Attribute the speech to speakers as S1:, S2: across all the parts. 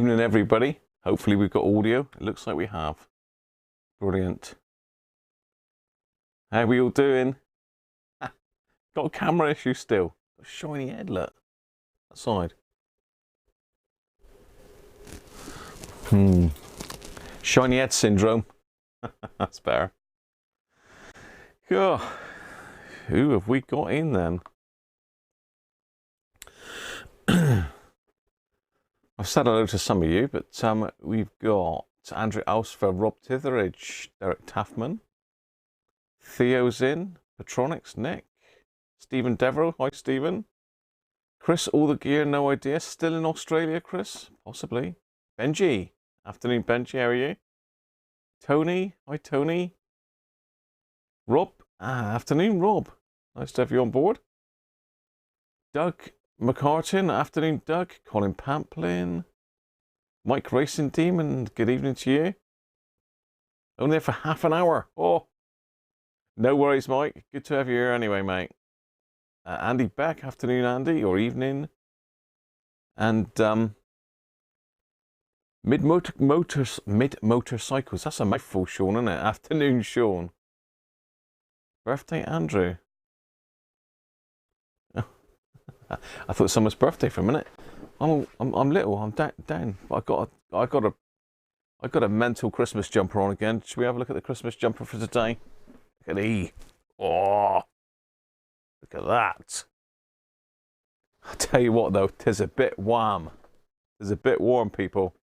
S1: Evening, everybody. Hopefully we've got audio. It looks like we have. Brilliant. How are we all doing? Got a camera issue still. A shiny head, look. Outside. Shiny head syndrome. That's better. Oh, who have we got in then? I've said hello to some of you, but we've got Andrew Alsfer, Rob Titheridge, Derek Taffman, Theo's in, Patronics, Nick, Stephen Devereux, hi Stephen, Chris, all the gear, no idea, still in Australia, Chris, possibly, Benji, afternoon Benji, how are you? Tony, hi Tony, Rob, afternoon Rob, nice to have you on board. Doug McCartin, afternoon Doug, Colin Pamplin, Mike Racing Demon, good evening to you. Only there for half an hour. Oh, no worries, Mike. Good to have you here anyway, mate. Andy Beck, afternoon Andy, or evening. And Mid Motorcycles, that's a mouthful, Sean, isn't it? Afternoon, Sean. Birthday, Andrew. I thought someone's birthday for a minute. I'm little. I'm down. I got a mental Christmas jumper on again. Should we have a look at the Christmas jumper for today? Look at E. Oh, look at that. I tell you what, though, 'tis a bit warm. It's a bit warm, people.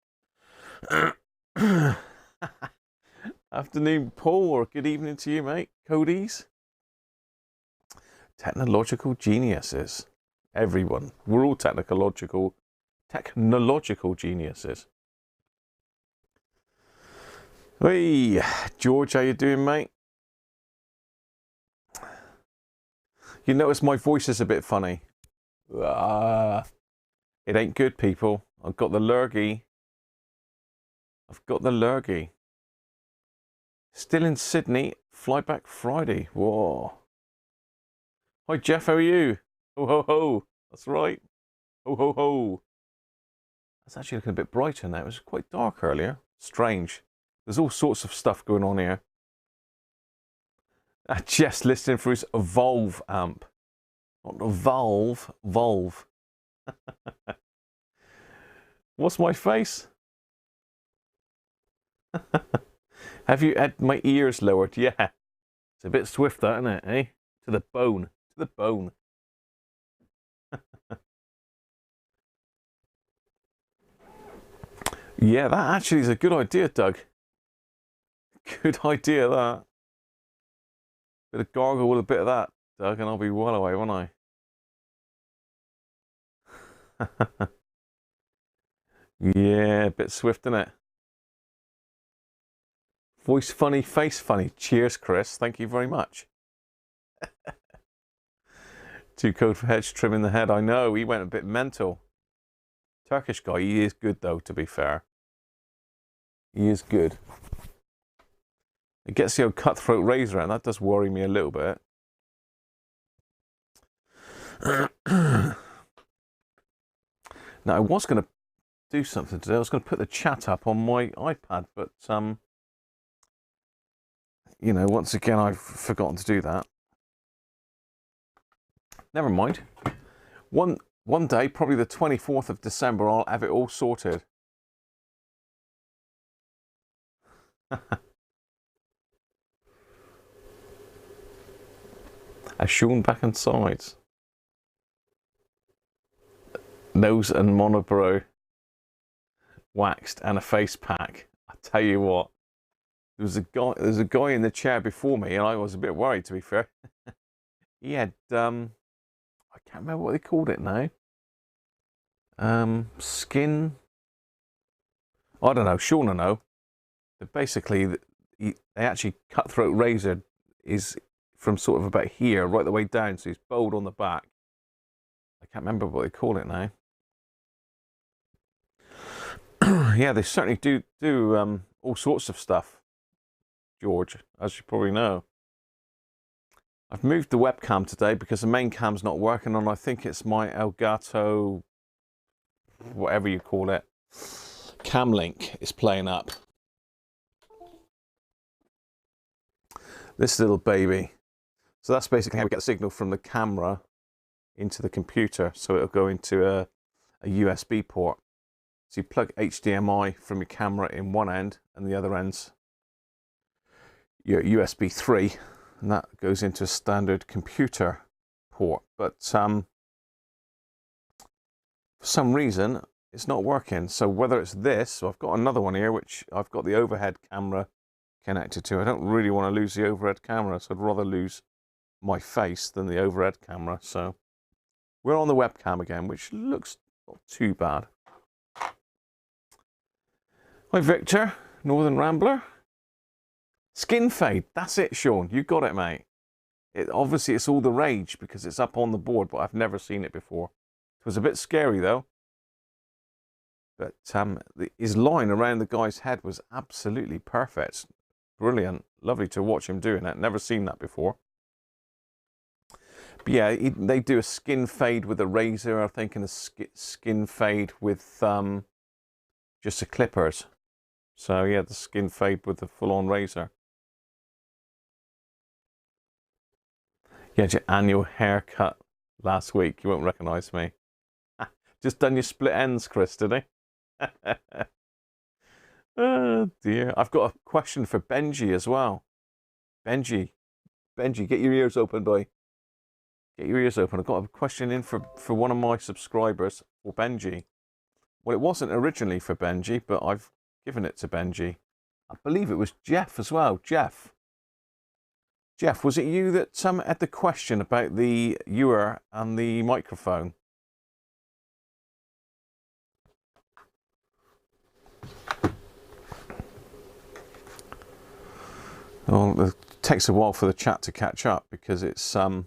S1: Afternoon, Paul, or good evening to you, mate. Cody's. Technological geniuses. Everyone. We're all technological geniuses. Hey, George, how you doing, mate? You notice my voice is a bit funny. It ain't good, people. I've got the lurgy. Still in Sydney. Fly back Friday. Whoa. Hi, Jeff, how are you? Ho, ho, ho. That's right. Ho, ho, ho. It's actually looking a bit brighter now. It was quite dark earlier. Strange. There's all sorts of stuff going on here. Jeff's listening for his Evolve amp. Not Valve, Volve. What's my face? Have you had my ears lowered? Yeah. It's a bit swift, that, isn't it, eh? To the bone. To the bone. Yeah, that actually is a good idea, Doug. Good idea, that. Bit of gargle with a bit of that, Doug, and I'll be well away, won't I? Yeah, a bit swift, isn't it? Voice funny, face funny. Cheers, Chris. Thank you very much. Too cold for hedge trimming the head. I know, he went a bit mental. Turkish guy, he is good though, to be fair. He is good. It gets the old cutthroat razor and that does worry me a little bit. Now, I was going to do something today. I was going to put the chat up on my iPad, but, you know, once again, I've forgotten to do that. Never mind. One day, probably the 24th of December, I'll have it all sorted. A Sean back and sides. Nose and monobrow waxed and a face pack. I tell you what, there's a guy in the chair before me, and I was a bit worried, to be fair. He had I can't remember what they called it now. Skin. I don't know. Sean, I know. But basically, they actually cutthroat razor is from sort of about here right the way down, so he's bowled on the back. I can't remember what they call it now. Yeah, they certainly do all sorts of stuff, George, as you probably know. I've moved the webcam today because the main cam's not working, and I think it's my Elgato, whatever you call it, cam link is playing up. This little baby. So that's basically how we get the signal from the camera into the computer. So it'll go into a USB port. So you plug HDMI from your camera in one end, and the other end's your USB 3, and that goes into a standard computer port. But for some reason it's not working. So whether it's this, so I've got another one here which I've got the overhead camera connected to. I don't really want to lose the overhead camera, so I'd rather lose my face than the overhead camera. So we're on the webcam again, which looks not too bad. Hi Victor, Northern Rambler. Skin fade, that's it, Sean. You got it, mate. Obviously it's all the rage because it's up on the board, but I've never seen it before. It was a bit scary though. But his line around the guy's head was absolutely perfect. Brilliant. Lovely to watch him doing it. Never seen that before. But yeah, they do a skin fade with a razor, I think, and a skin fade with just the clippers. So yeah, the skin fade with the full-on razor. You had your annual haircut last week. You won't recognise me. Just done your split ends, Chris, did he? Oh dear. I've got a question for Benji as well. Benji, get your ears open, boy. Get your ears open. I've got a question in for one of my subscribers for Benji. Well, it wasn't originally for Benji, but I've given it to Benji. I believe it was Jeff as well. Jeff, was it you that had the question about the Wera and the microphone? Well, it takes a while for the chat to catch up because it's a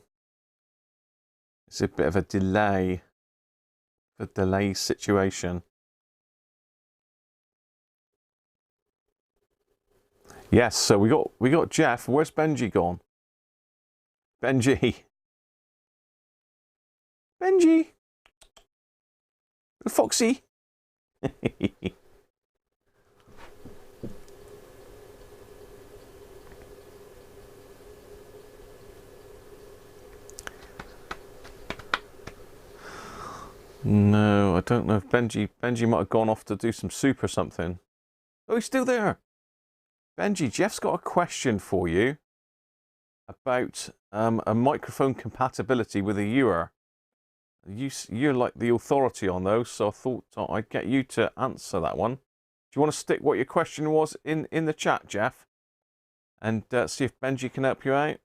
S1: bit of a delay situation. Yes, so we got Jeff. Where's Benji gone? Benji, Foxy. No, I don't know if Benji might have gone off to do some soup or something. Oh, he's still there. Benji, Jeff's got a question for you about a microphone compatibility with a Wera. You're like the authority on those, so I thought I'd get you to answer that one. Do you want to stick what your question was in the chat, Jeff? And see if Benji can help you out?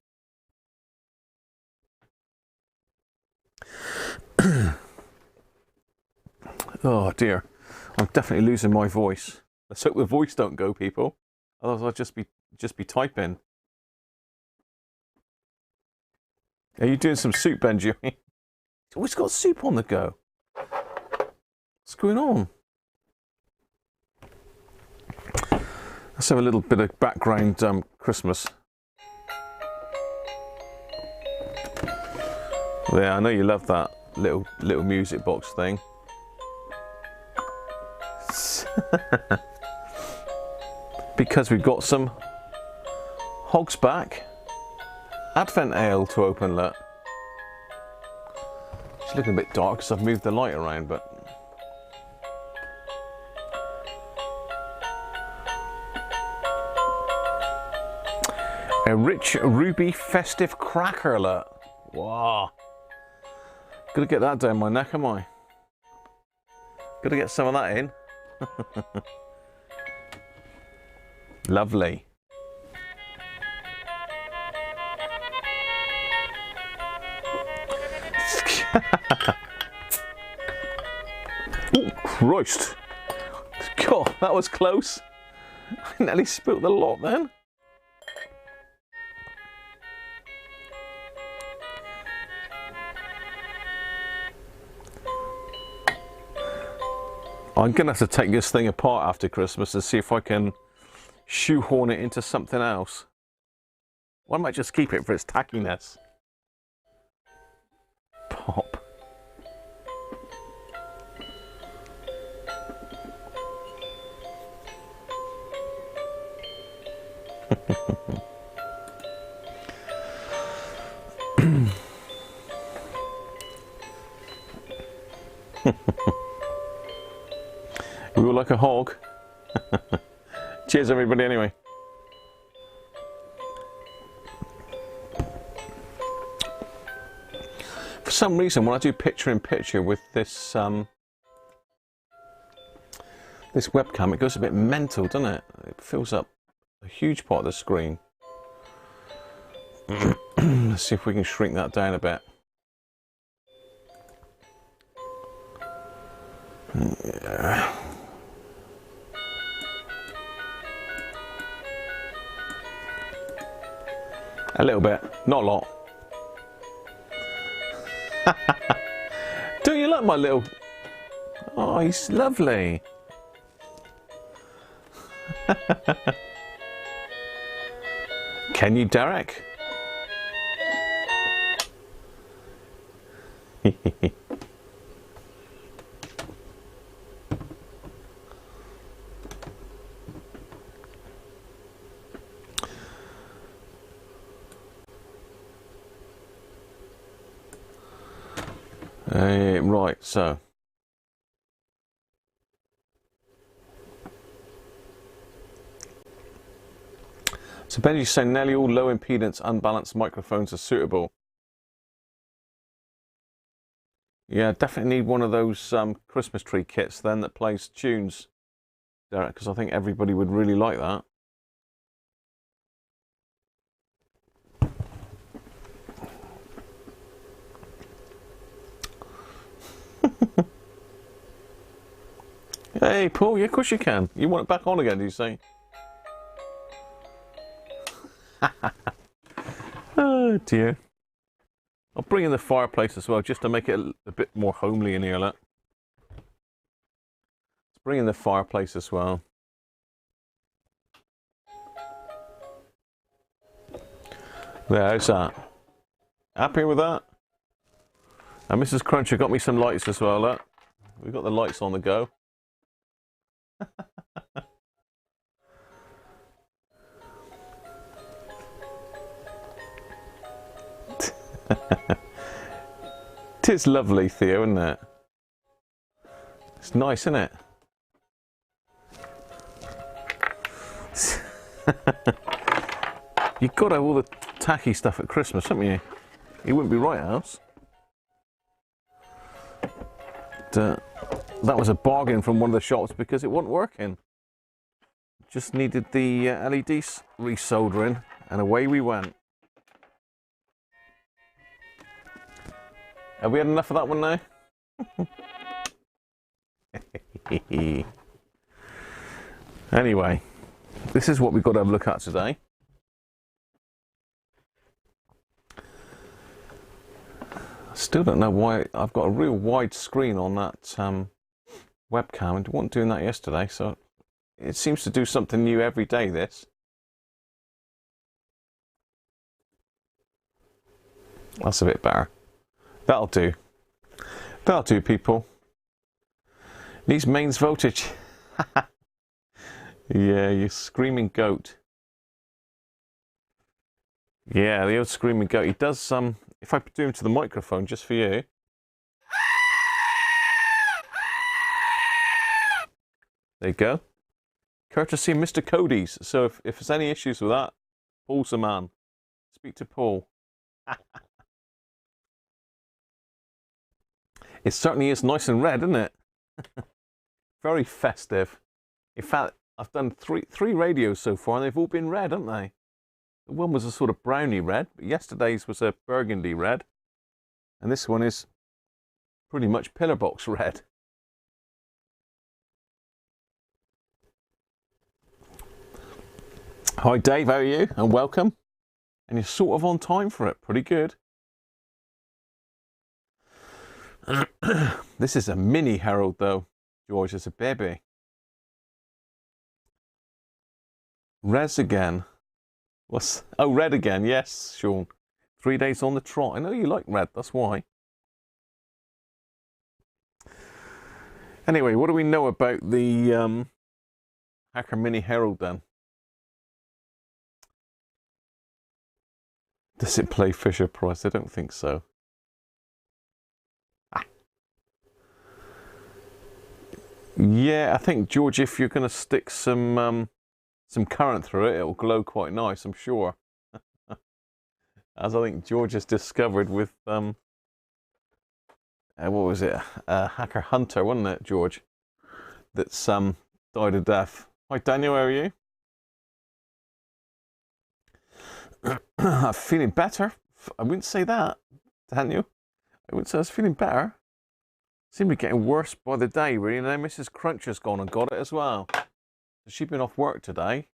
S1: Oh dear, I'm definitely losing my voice. Let's hope the voice don't go, people. Otherwise I'll just be typing. Are you doing some soup, Benji? He's always got soup on the go. What's going on? Let's have a little bit of background Christmas. Yeah, I know you love that little music box thing. Because we've got some Hog's Back Advent Ale to open, look. It's looking a bit dark because I've moved the light around, but... A rich ruby festive cracker, look. Wow. Gotta get that down my neck, am I? Gotta get some of that in. Lovely. Oh, Christ. God, that was close. I nearly spilt the lot then. I'm going to have to take this thing apart after Christmas and see if I can shoehorn it into something else. Or I might just keep it for its tackiness. Pop. We were like a hog. Cheers everybody anyway. For some reason when I do picture in picture with this this webcam, it goes a bit mental, doesn't it? It fills up a huge part of the screen. Let's see if we can shrink that down a bit. Yeah. A little bit, not a lot. Don't you like my little... Oh, he's lovely. Can you, Derek? Right, so Benji's saying nearly all low impedance unbalanced microphones are suitable. Yeah, definitely need one of those Christmas tree kits then that plays tunes, Derek, because I think everybody would really like that. Hey, Paul, yeah, of course you can. You want it back on again, do you say? Oh, dear. I'll bring in the fireplace as well, just to make it a bit more homely in here, look. Let's bring in the fireplace as well. There, how's that? Happy with that? And Mrs. Cruncher got me some lights as well, look. We've got the lights on the go. It's lovely, Theo, isn't it? It's nice, isn't it? You've got to have all the tacky stuff at Christmas, haven't you? You wouldn't be right, else. That was a bargain from one of the shops because it wasn't working. Just needed the LEDs resoldering, and away we went. Have we had enough of that one now? Anyway, this is what we've got to have a look at today. Still don't know why I've got a real wide screen on that webcam. I wasn't doing that yesterday, so it seems to do something new every day, this. That's a bit better. That'll do. That'll do, people. Needs mains voltage. Yeah, you screaming goat. Yeah, the old screaming goat. He does some... if I do him to the microphone just for you. There you go. Courtesy of Mr. Cody's. So if there's any issues with that, Paul's the man. Speak to Paul. It certainly is nice and red, isn't it? Very festive. In fact, I've done three radios so far, and they've all been red, haven't they? The one was a sort of browny red, but yesterday's was a burgundy red. And this one is pretty much pillar box red. Hi Dave, how are you? And welcome. And you're sort of on time for it, pretty good. This is a mini Herald though, George, it's a baby. Res again. What's... oh, red again, yes, Sean. 3 days on the trot. I know you like red, that's why. Anyway, what do we know about the Hacker Mini Herald then? Does it play Fisher Price? I don't think so. Yeah, I think, George, if you're going to stick some current through it, it'll glow quite nice, I'm sure. As I think George has discovered with what was it? Hacker Hunter, wasn't it, George? That's died a death. Hi, Daniel, how are you? I'm feeling better. I wouldn't say that, Daniel. I wouldn't say I was feeling better. Seem to be getting worse by the day, really. And now Mrs. Cruncher's gone and got it as well. She's been off work today.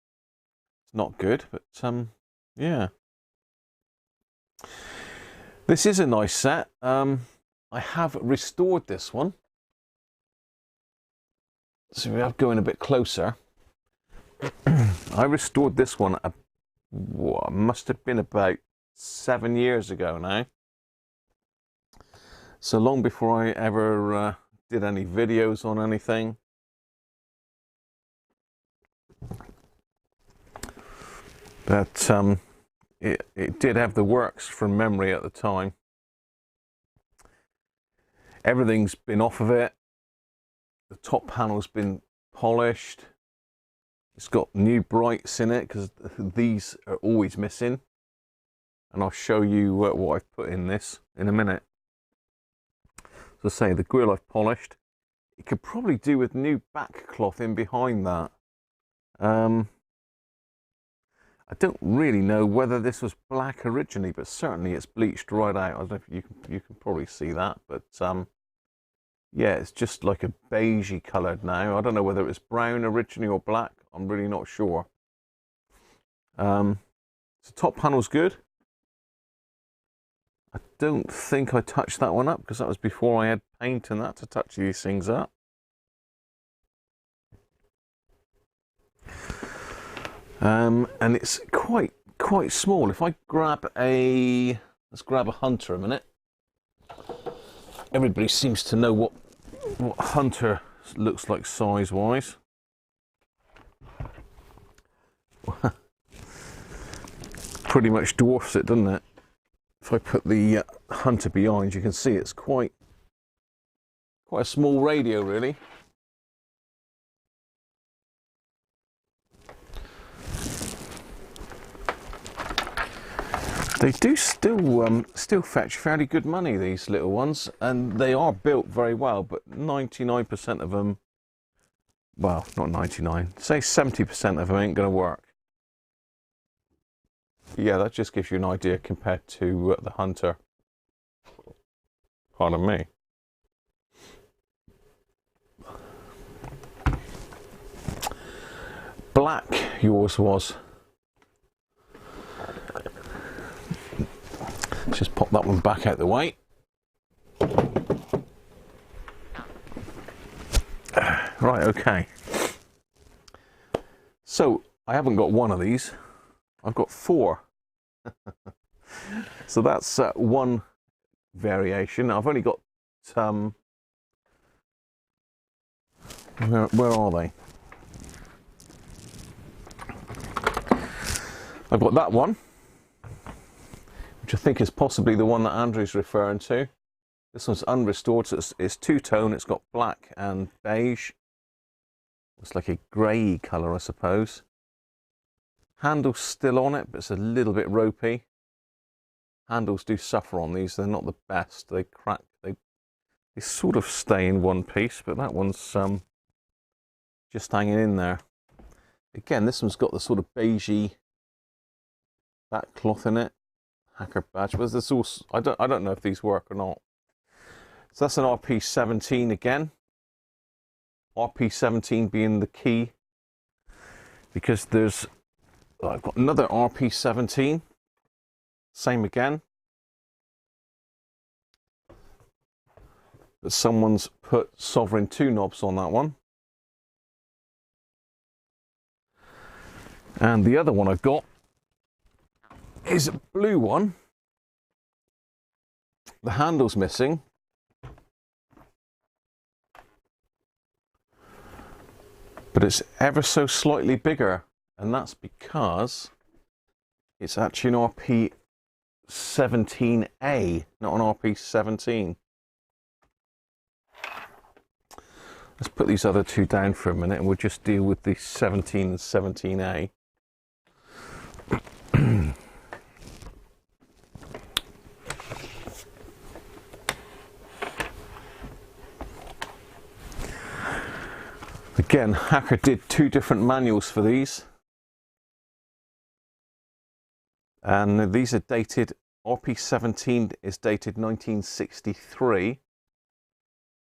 S1: It's not good, but yeah. This is a nice set. I have restored this one. So we have going a bit closer. I restored this one, must have been about 7 years ago now. So long before I ever did any videos on anything. But it did have the works from memory at the time. Everything's been off of it. The top panel's been polished. It's got new brights in it because these are always missing. And I'll show you what I've put in this in a minute. So say the grill I've polished. It could probably do with new back cloth in behind that. I don't really know whether this was black originally, but certainly it's bleached right out. I don't know if you can probably see that, but yeah, it's just like a beigey coloured now. I don't know whether it was brown originally or black. I'm really not sure. So top panel's good. I don't think I touched that one up because that was before I had paint and that to touch these things up. And it's quite small. If I grab let's grab a Hunter a minute. Everybody seems to know what Hunter looks like size-wise. Pretty much dwarfs it, doesn't it? If I put the Hunter behind, you can see it's quite a small radio, really. They do still fetch fairly good money, these little ones, and they are built very well, but 99% of them, well, not 99, say 70% of them ain't going to work. Yeah, that just gives you an idea compared to the Hunter. Pardon me. Black yours was. Let's just pop that one back out the way. Right, okay. So I haven't got one of these. I've got 4. So that's one variation. I've only got where are they? I've got that one, which I think is possibly the one that Andrew's referring to. This one's unrestored, so it's two-tone. It's got black and beige. It's like a grey colour, I suppose. Handle's still on it, but it's a little bit ropey. Handles do suffer on these. They're not the best. They crack. They sort of stay in one piece, but that one's just hanging in there. Again, this one's got the sort of beigey back cloth in it. Hacker badge. But there's also, I don't know if these work or not. So that's an RP17 again. RP17 being the key, because there's I've got another RP17, same again, but someone's put Sovereign 2 knobs on that one. And the other one I've got is a blue one. The handle's missing. But it's ever so slightly bigger, and that's because it's actually an RP17A, not an RP17. Let's put these other two down for a minute and we'll just deal with the 17 and 17A. Again, Hacker did two different manuals for these. And these are dated, RP17 is dated 1963.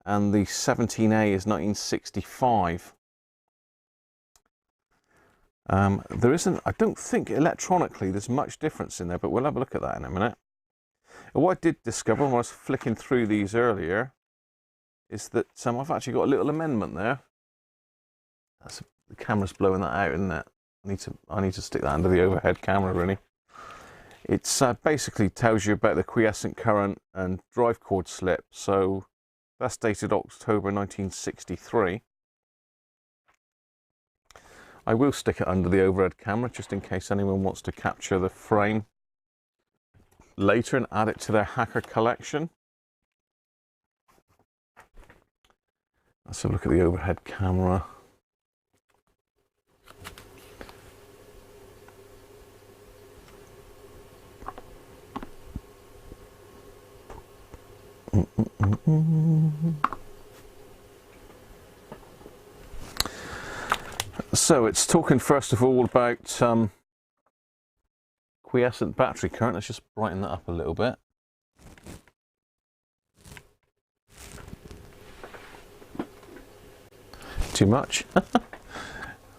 S1: And the 17A is 1965. There isn't, I don't think electronically there's much difference in there, but we'll have a look at that in a minute. And what I did discover when I was flicking through these earlier is that I've actually got a little amendment there. The camera's blowing that out, isn't it? I need to stick that under the overhead camera, really. It's basically tells you about the quiescent current and drive cord slip. So that's dated October 1963. I will stick it under the overhead camera just in case anyone wants to capture the frame later and add it to their Hacker collection. Let's have a look at the overhead camera. So it's talking first of all about quiescent battery current. Let's just brighten that up a little bit. Too much?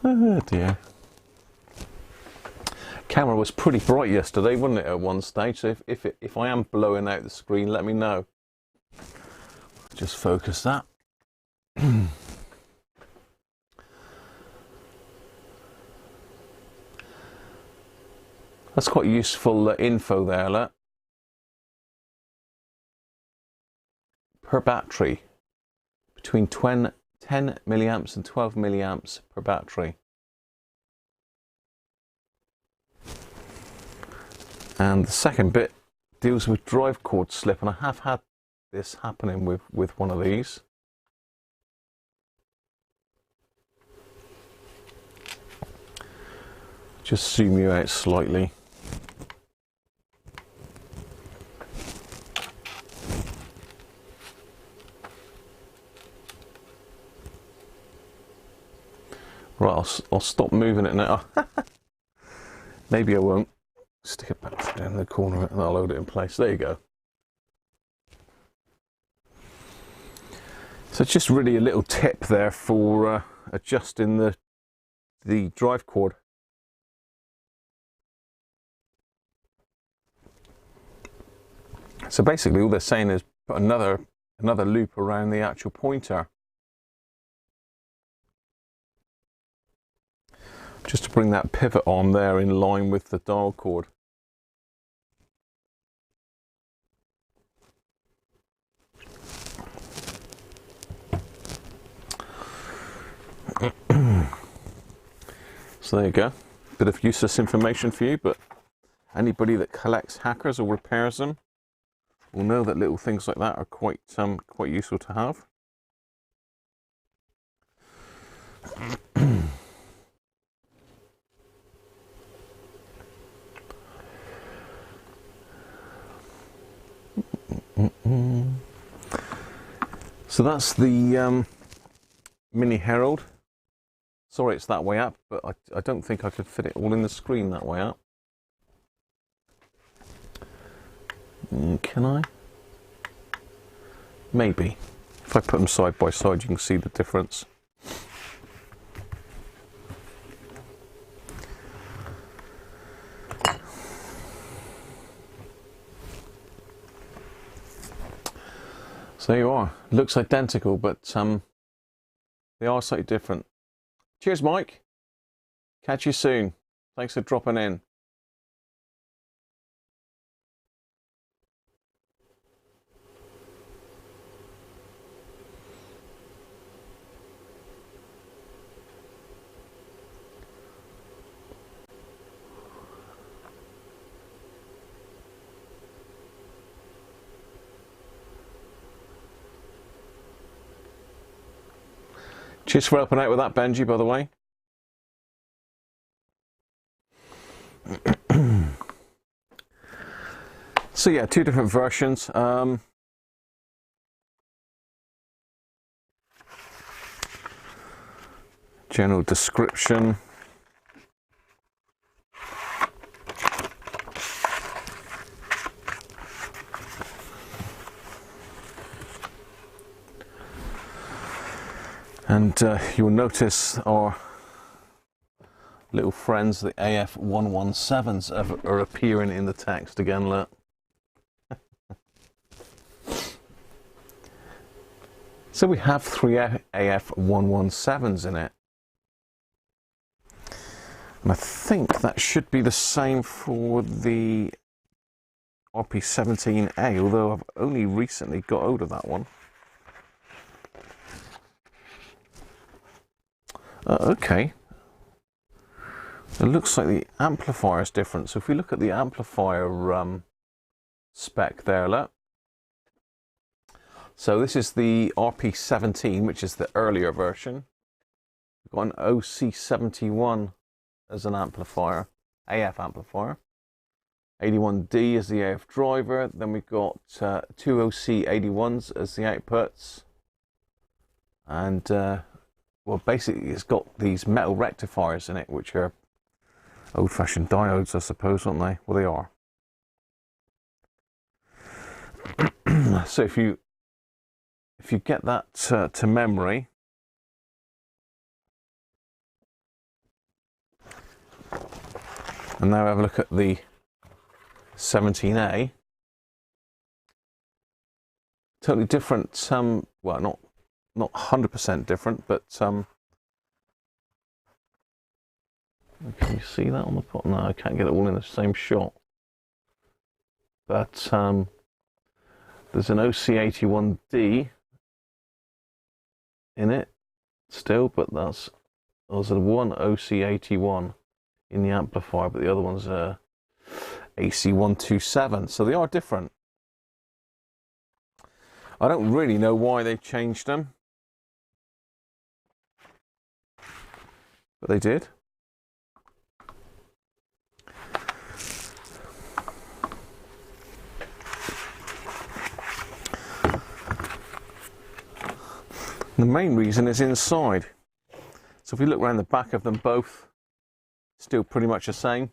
S1: Oh dear. Camera was pretty bright yesterday, wasn't it, at one stage? So if I am blowing out the screen, let me know. Just focus that. That's quite useful info there, look. Per battery, between 10 milliamps and 12 milliamps per battery. And the second bit deals with drive cord slip, and I have had this happening with one of these. Just zoom you out slightly. Right, I'll stop moving it now. Maybe I won't. Stick it back down in the corner and I'll load it in place. There you go. So it's just really a little tip there for adjusting the drive cord. So basically all they're saying is put another loop around the actual pointer. Just to bring that pivot on there in line with the dial cord. So there you go. Bit of useless information for you, but anybody that collects Hackers or repairs them will know that little things like that are quite useful to have. So that's the Mini Herald. Sorry it's that way up, but I don't think I could fit it all in the screen that way up. Can I? Maybe. If I put them side by side, you can see the difference. So there you are. Looks identical, but they are slightly different. Cheers, Mike. Catch you soon. Thanks for dropping in. Cheers for helping out with that, Benji, by the way. So yeah, two different versions. General description. And you'll notice our little friends, the AF117s, are appearing in the text again, look. So we have 3 AF117s in it. And I think that should be the same for the RP17A, although I've only recently got hold of that one. Okay. It looks like the amplifier is different. So if we look at the amplifier spec there, look. So this is the RP17, which is the earlier version. We've got an OC71 as an amplifier, AF amplifier. 81D is the AF driver. Then we've got 2 OC81s as the outputs. And well, basically it's got these metal rectifiers in it, which are old-fashioned diodes, I suppose, aren't they? Well, they are. So if you get that to memory, and now have a look at the 17A, totally different. Well, not 100% different, but can you see that on the pot? No, I can't get it all in the same shot. But there's an OC81D in it still, but there's one OC81 in the amplifier, but the other one's AC127, so they are different. I don't really know why they've changed them, but they did. The main reason is inside. So if we look around the back of them both, still pretty much the same.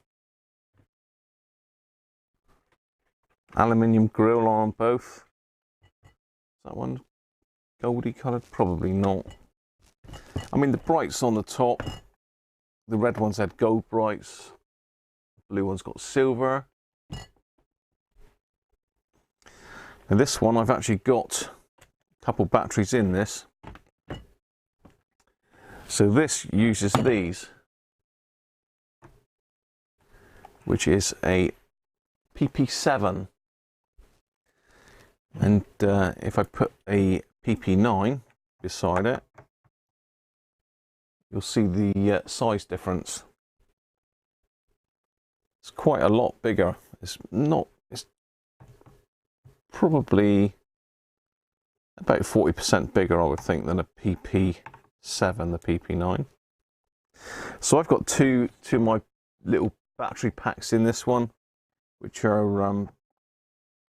S1: Aluminium grille on both. Is that one goldy coloured? Probably not. I mean, the brights on the top, the red ones had gold brights, the blue one's got silver. And this one, I've actually got a couple batteries in this. So this uses these, which is a PP7. And if I put a PP9 beside it, you'll see the size difference. It's quite a lot bigger. It's probably about 40% bigger, I would think, than a PP7, the PP9. So I've got two of my little battery packs in this one, which are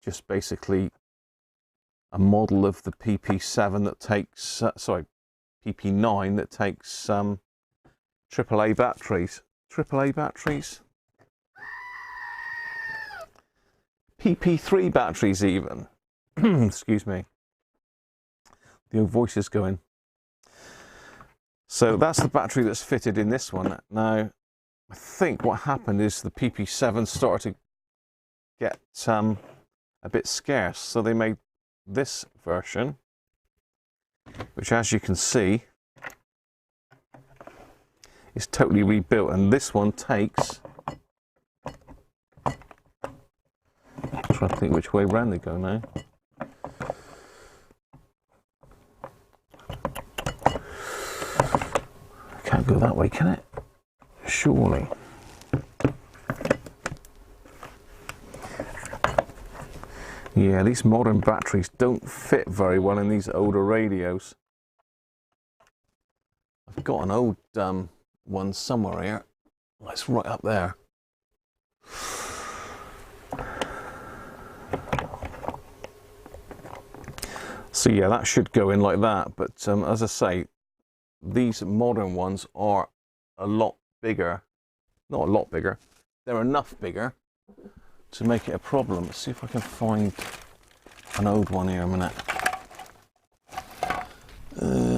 S1: just basically a model of the PP7 that takes, PP9 that takes AAA batteries. AAA batteries? PP3 batteries even. Excuse me. The old voice is going. So that's the battery that's fitted in this one. Now, I think what happened is the PP7 started to get a bit scarce, so they made this version, which, as you can see, is totally rebuilt, and this one takes, I'm trying to think which way round they go now. Can't go that way, can it? Surely. Yeah, these modern batteries don't fit very well in these older radios. I've got an old one somewhere here. It's right up there. So yeah, that should go in like that. But as I say, these modern ones are a lot bigger. Not a lot bigger. They're enough bigger to make it a problem. Let's see if I can find an old one here a minute.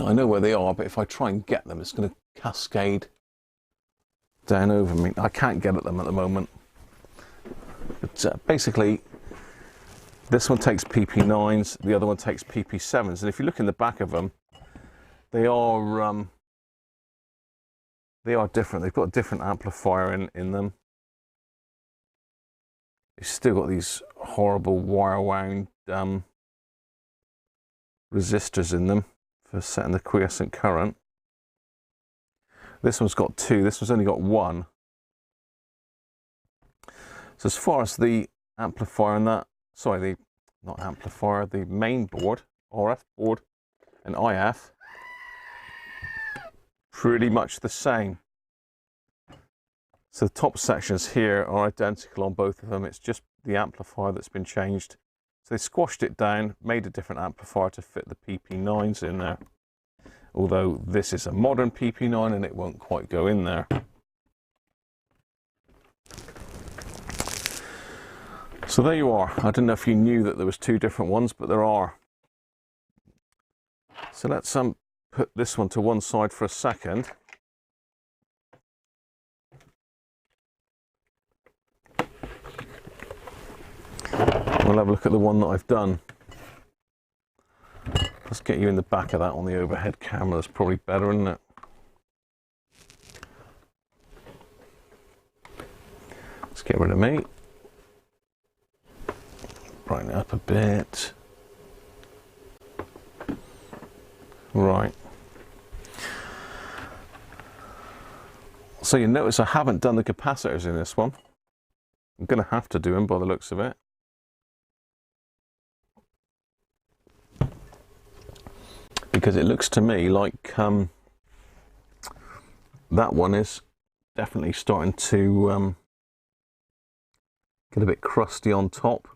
S1: I know where they are, but if I try and get them, it's going to cascade down over me. I can't get at them at the moment. But basically, this one takes PP9s, the other one takes PP7s. And if you look in the back of them, they are different. They've got a different amplifier in them. You've still got these horrible wire wound resistors in them for setting the quiescent current. This one's got two, this one's only got one. So as far as the amplifier and that, sorry, not amplifier, the main board, RF board and IF, pretty much the same. So the top sections here are identical on both of them. It's just the amplifier that's been changed. So they squashed it down, made a different amplifier to fit the PP9s in there. Although this is a modern PP9 and it won't quite go in there. So there you are. I don't know if you knew that there was two different ones, but there are. So let's put this one to one side for a second. We'll have a look at the one that I've done. Let's get you in the back of that on the overhead camera. That's probably better, isn't it? Let's get rid of me. Brighten it up a bit. Right. So you notice I haven't done the capacitors in this one. I'm going to have to do them by the looks of it. Because it looks to me like that one is definitely starting to get a bit crusty on top.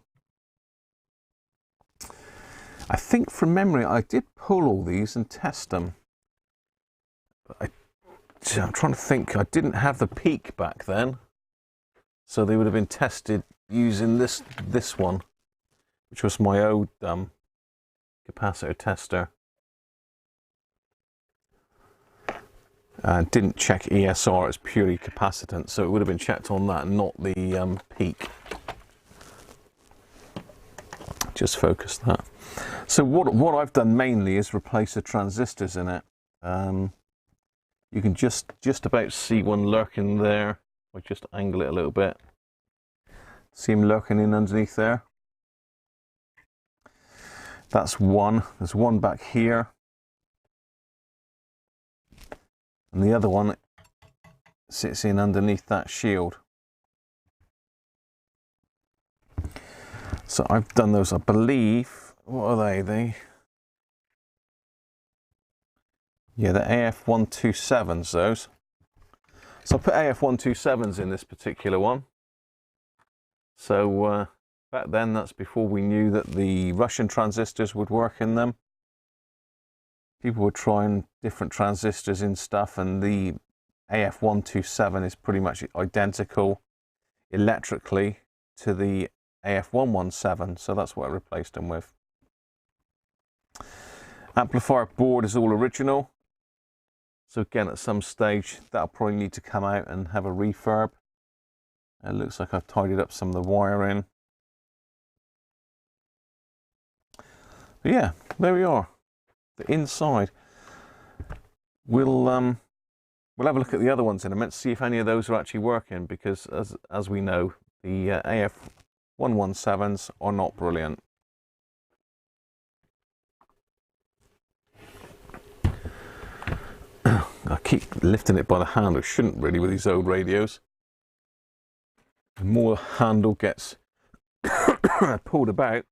S1: I think from memory I did pull all these and test them. But I'm trying to think, I didn't have the peak back then. So they would have been tested using this one, which was my old capacitor tester. Didn't check ESR, it's purely capacitance, so it would have been checked on that, not the peak. Just focus that. So what I've done mainly is replace the transistors in it. You can just about see one lurking there. I'll just angle it a little bit. See him lurking in underneath there? That's one. There's one back here. And the other one sits in underneath that shield. So I've done those, I believe. What are they? Yeah, the AF127s, those. So I put AF127s in this particular one. So back then, that's before we knew that the Russian transistors would work in them. People were trying different transistors in stuff, and the AF127 is pretty much identical electrically to the AF117, so that's what I replaced them with. Amplifier board is all original, so again at some stage that'll probably need to come out and have a refurb. It looks like I've tidied up some of the wiring. But yeah, there we are. The inside. We'll have a look at the other ones in a minute, see if any of those are actually working, because as we know, the AF117s are not brilliant. I keep lifting it by the handle. Shouldn't really with these old radios. The more the handle gets pulled about,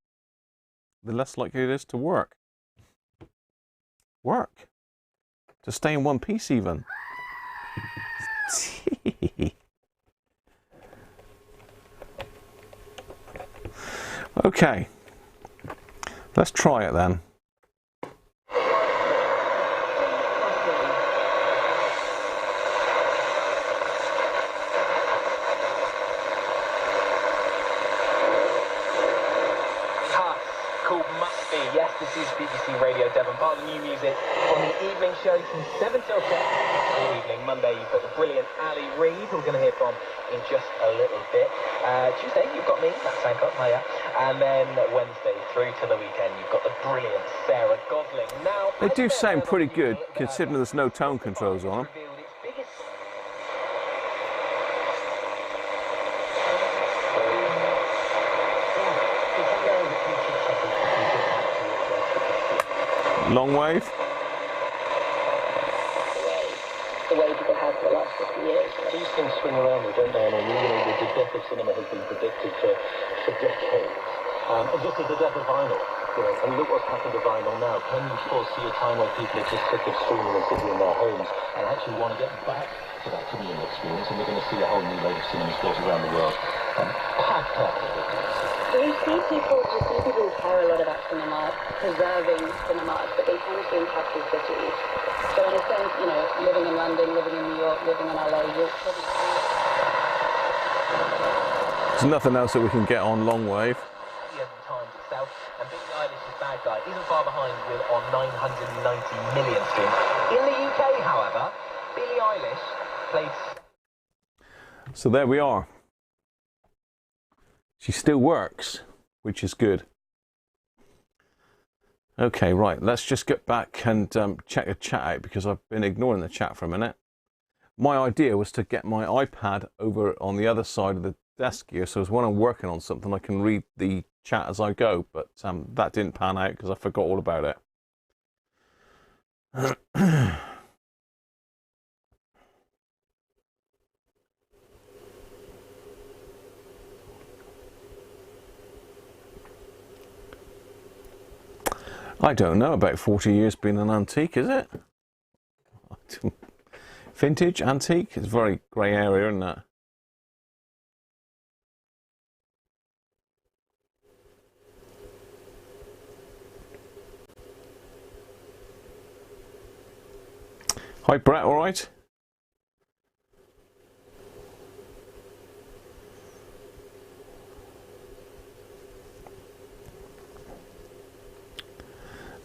S1: the less likely it is to work. to stay in one piece even. Okay, let's try it then.
S2: Yes, this is BBC Radio Devon, part of the new music on the evening show from 7 till 10 all evening. Monday, you've got the brilliant Ali Reid, who we're going to hear from in just a little bit. Tuesday, you've got me, that's Hancock, hiya. And then Wednesday, through to the weekend, you've got the brilliant Sarah Gosling. Now,
S1: they do sound pretty good, considering there's no tone controls on them. Long wave.
S3: The way people have for the last 50 years.
S2: These things swing around, don't they? And the death of cinema has been predicted for decades. And just as the death of vinyl, and look what's happened to vinyl now. Can you foresee a time where people are just sick of streaming and sitting in their homes and actually want to get back to that communal experience? And we're going to see a whole new wave of cinemas built around the world. Packed up.
S3: Do you see people who care a lot about cinema, preserving cinemas, but they tend to be in capital cities? So in a sense, living in London, living in New York, living in LA, you'll probably see...
S1: There's nothing else that we can get on long wave.
S2: Times itself, and Billie Eilish's Bad Guy isn't far behind with on 990 million streams. In the UK, however, Billie Eilish played...
S1: So there we are. She still works, which is good. Okay, right, let's just get back and check the chat out, because I've been ignoring the chat for a minute. My idea was to get my iPad over on the other side of the desk here, so as when I'm working on something I can read the chat as I go, but that didn't pan out because I forgot all about it. I don't know, about 40 years being an antique, is it? Vintage, antique, it's a very grey area, isn't it? Hi Brett, all right?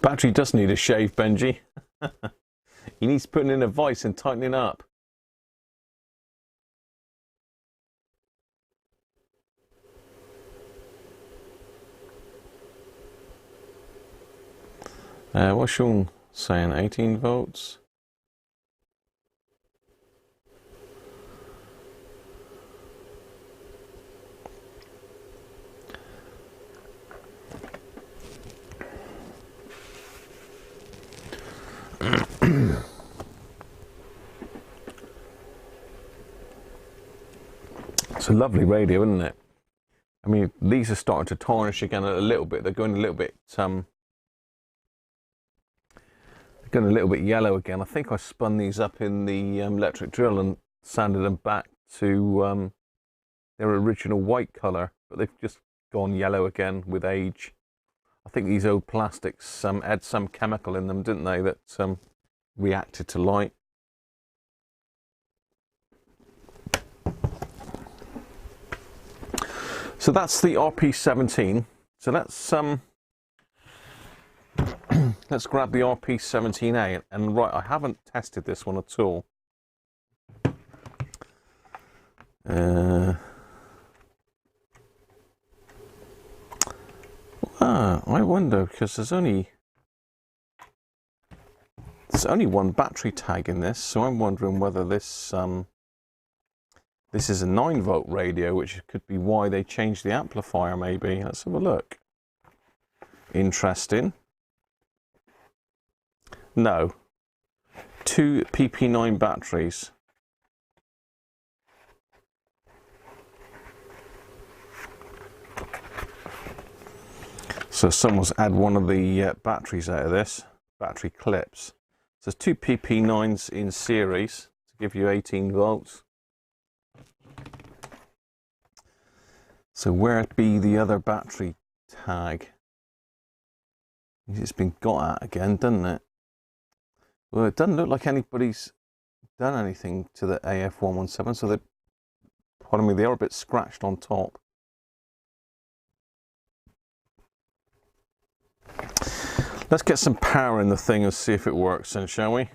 S1: Battery does need a shave, Benji. He needs putting in a vice and tightening up. What's Sean saying? 18 volts? It's a lovely radio, isn't it? I mean, these are starting to tarnish again a little bit. They're going a little bit yellow again. I think I spun these up in the electric drill and sanded them back to their original white colour, but they've just gone yellow again with age. I think these old plastics had some chemical in them, didn't they, that reacted to light. So that's the RP17. So let's let's grab the RP17A, and right, I haven't tested this one at all. I wonder, because there's only one battery tag in this, so I'm wondering whether this this is a 9-volt radio, which could be why they changed the amplifier, maybe. Let's have a look. Interesting. No. 2 PP9 batteries. So someone's had one of the batteries out of this, battery clips. So there's two PP9s in series to give you 18 volts. So where'd be the other battery tag? It's been got at again, doesn't it? Well, it doesn't look like anybody's done anything to the AF117, so they, pardon me, they are a bit scratched on top. Let's get some power in the thing and see if it works then, shall we?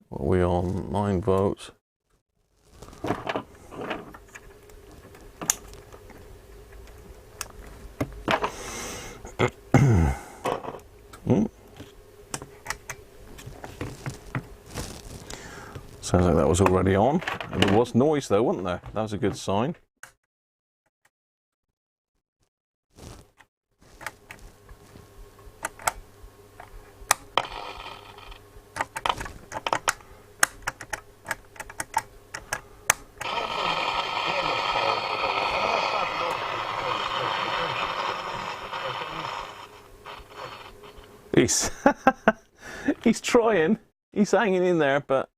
S1: What are we on? 9 volts. Sounds like that was already on. And there was noise though, wasn't there? That was a good sign. He's trying. He's hanging in there, but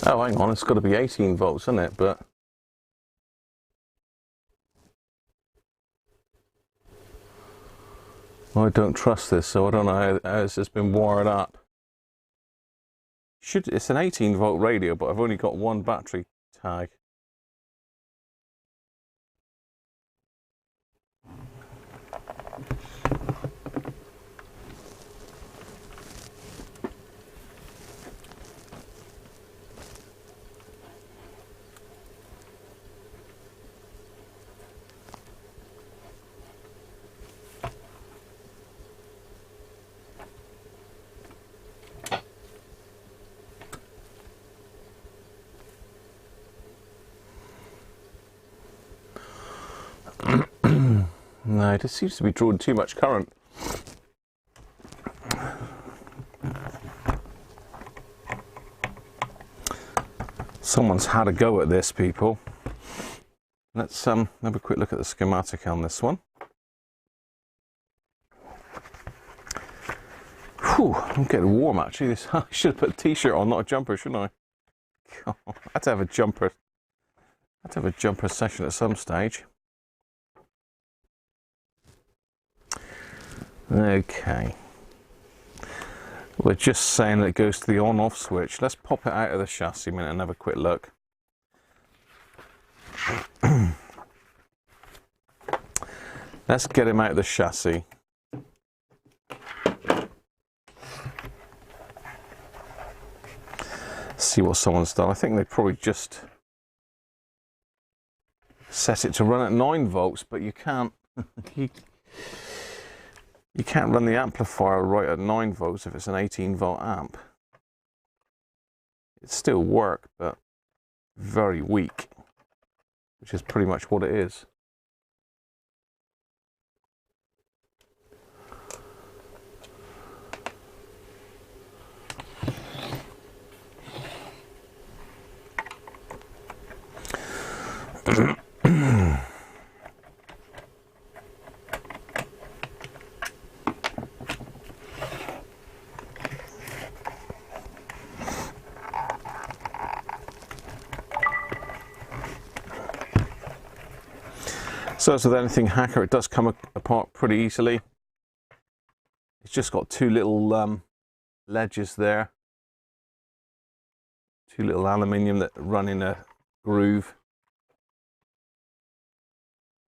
S1: oh, hang on, it's got to be 18 volts, isn't it? But I don't trust this, so I don't know how this has been wired up. It's an 18 volt radio, but I've only got one battery tag. No, it just seems to be drawing too much current. Someone's had a go at this, people. Let's have a quick look at the schematic on this one. Whew, I'm getting warm actually. I should have put a t-shirt on, not a jumper, shouldn't I? God, I had to have a jumper. I had to have a jumper session at some stage. Okay, we're just saying that it goes to the on-off switch. Let's pop it out of the chassis a minute and have a quick look. Let's get him out of the chassis. See what someone's done. I think they probably just set it to run at 9 volts, but you can't. You can't run the amplifier right at 9 volts if it's an 18 volt amp. It still works, but very weak, which is pretty much what it is. So as with anything Hacker, it does come apart pretty easily. It's just got two little ledges there. Two little aluminium that run in a groove.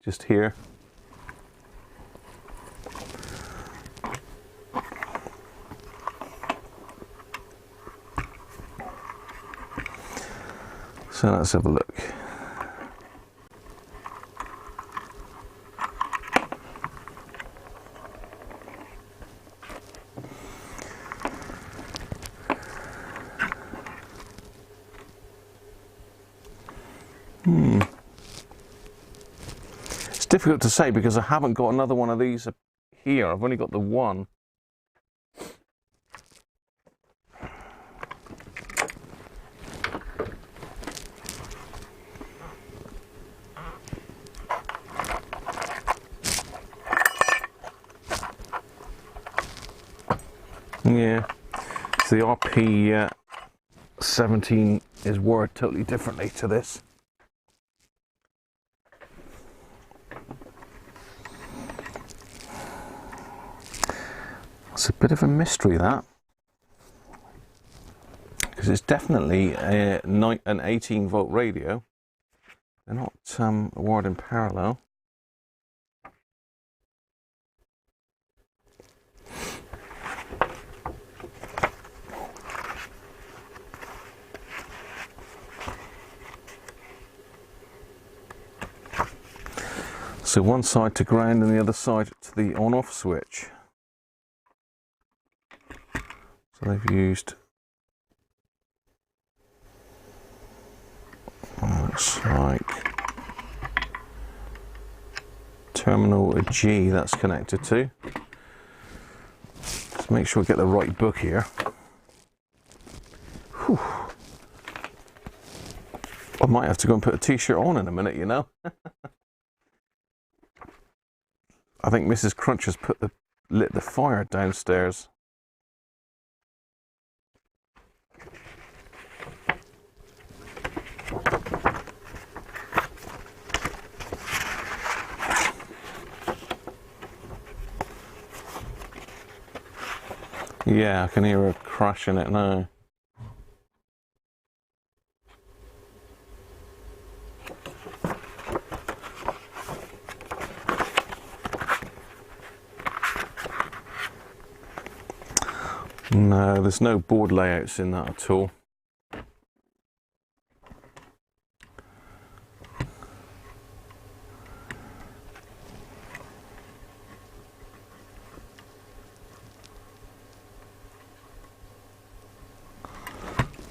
S1: Just here. So let's have a look. difficult to say because I haven't got another one of these here. I've only got the one. Yeah, so the RP17 is worded totally differently to this. It's a bit of a mystery, that, because it's definitely an 18 volt radio. They're not wired in parallel. So one side to ground and the other side to the on-off switch. So they've used, looks like, terminal G that's connected to. Let's make sure we get the right book here. Whew. I might have to go and put a t-shirt on in a minute, you know. I think Mrs. Cruncher's lit the fire downstairs. Yeah, I can hear her crashing it now. No, there's no board layouts in that at all.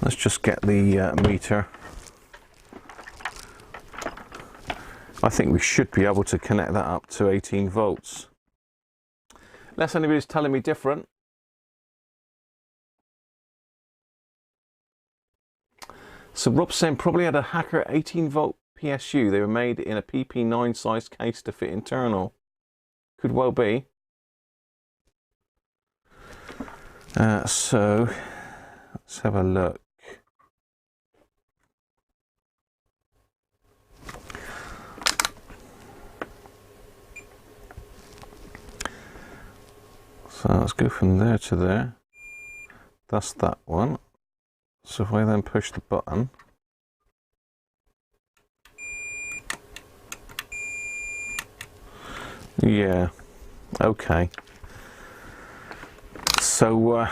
S1: Let's just get the meter. I think we should be able to connect that up to 18 volts. Unless anybody's telling me different. So Rob's saying probably had a Hacker 18 volt PSU. They were made in a PP9 size case to fit internal. Could well be. So let's have a look. So let's go from there to there. That's that one. So if I then push the button, yeah, okay. So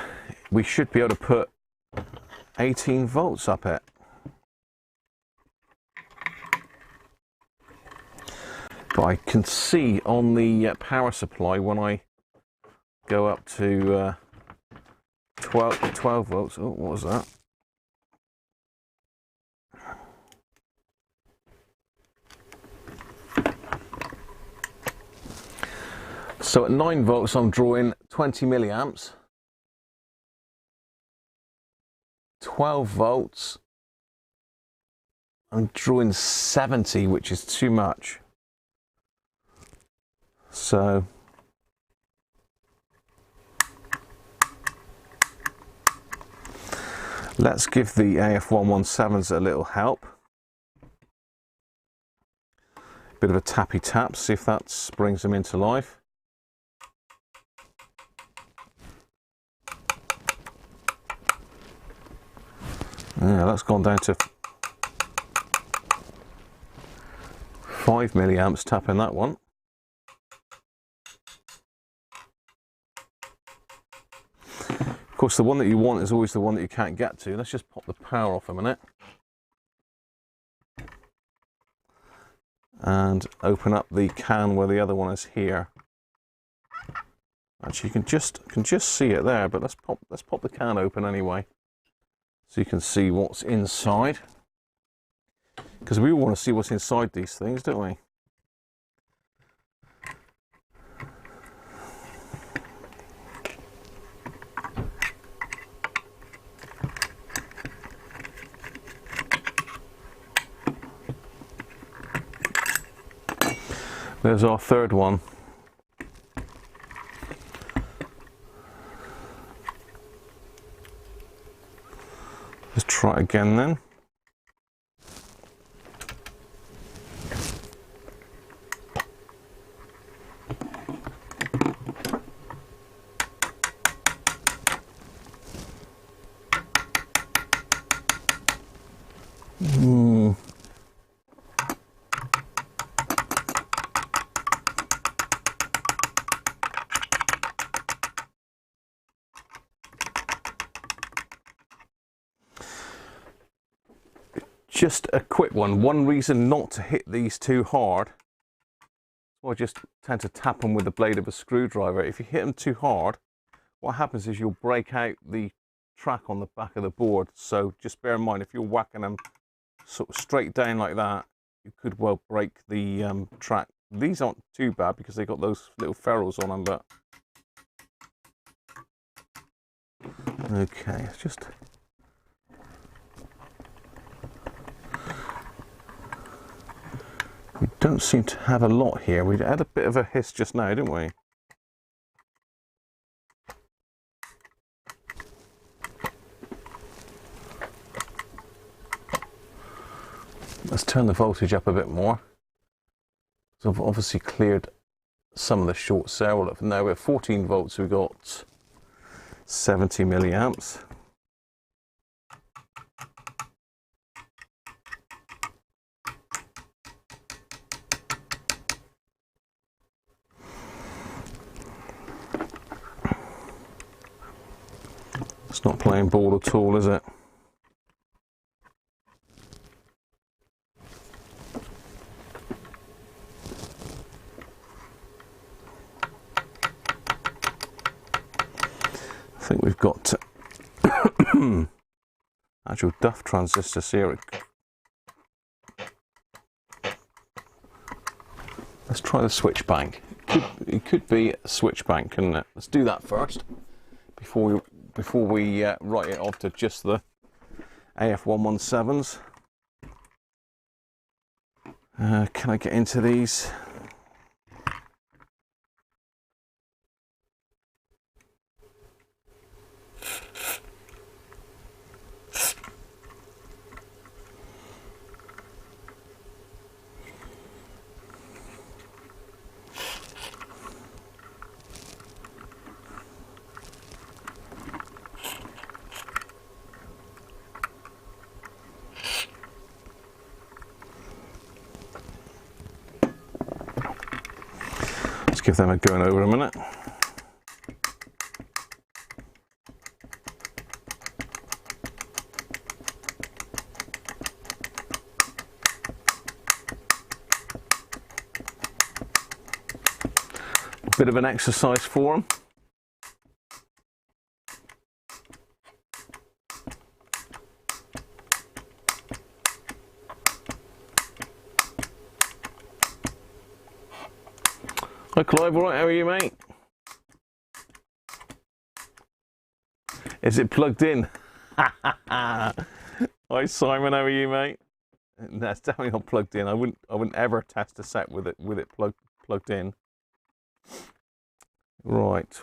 S1: we should be able to put 18 volts up it. But I can see on the power supply when I go up to 12 volts. Oh, what was that? So at 9 volts I'm drawing 20 milliamps. 12 volts I'm drawing 70, which is too much. So let's give the AF117s a little help. Bit of a tappy tap, see if that brings them into life. Yeah, that's gone down to 5 milliamps tapping that one. Of course, the one that you want is always the one that you can't get to. Let's just pop the power off a minute. And open up the can where the other one is here. Actually, you can just see it there, but let's pop the can open anyway, so you can see what's inside. Because we all want to see what's inside these things, don't we? There's our third one. Let's try again then. Just a quick one. One reason not to hit these too hard, I just tend to tap them with the blade of a screwdriver. If you hit them too hard, what happens is you'll break out the track on the back of the board. So just bear in mind, if you're whacking them sort of straight down like that, you could well break the track. These aren't too bad because they got those little ferrules on them, but okay, it's just. We don't seem to have a lot here. We had a bit of a hiss just now, didn't we? Let's turn the voltage up a bit more. So I've obviously cleared some of the shorts there. Well, now we're 14 volts, we've got 70 milliamps. It's not playing ball at all, is it? I think we've got actual duff transistors here. Let's try the switch bank. It could be a switch bank, couldn't it? Let's do that first before we write it off to just the AF117s. Can I get into these? Give them a going over a minute. A bit of an exercise for them. Hi Clive, all right, how are you, mate? Is it plugged in? Hi Simon, how are you, mate? That's definitely not plugged in. I wouldn't ever test a set with it plugged in. Right.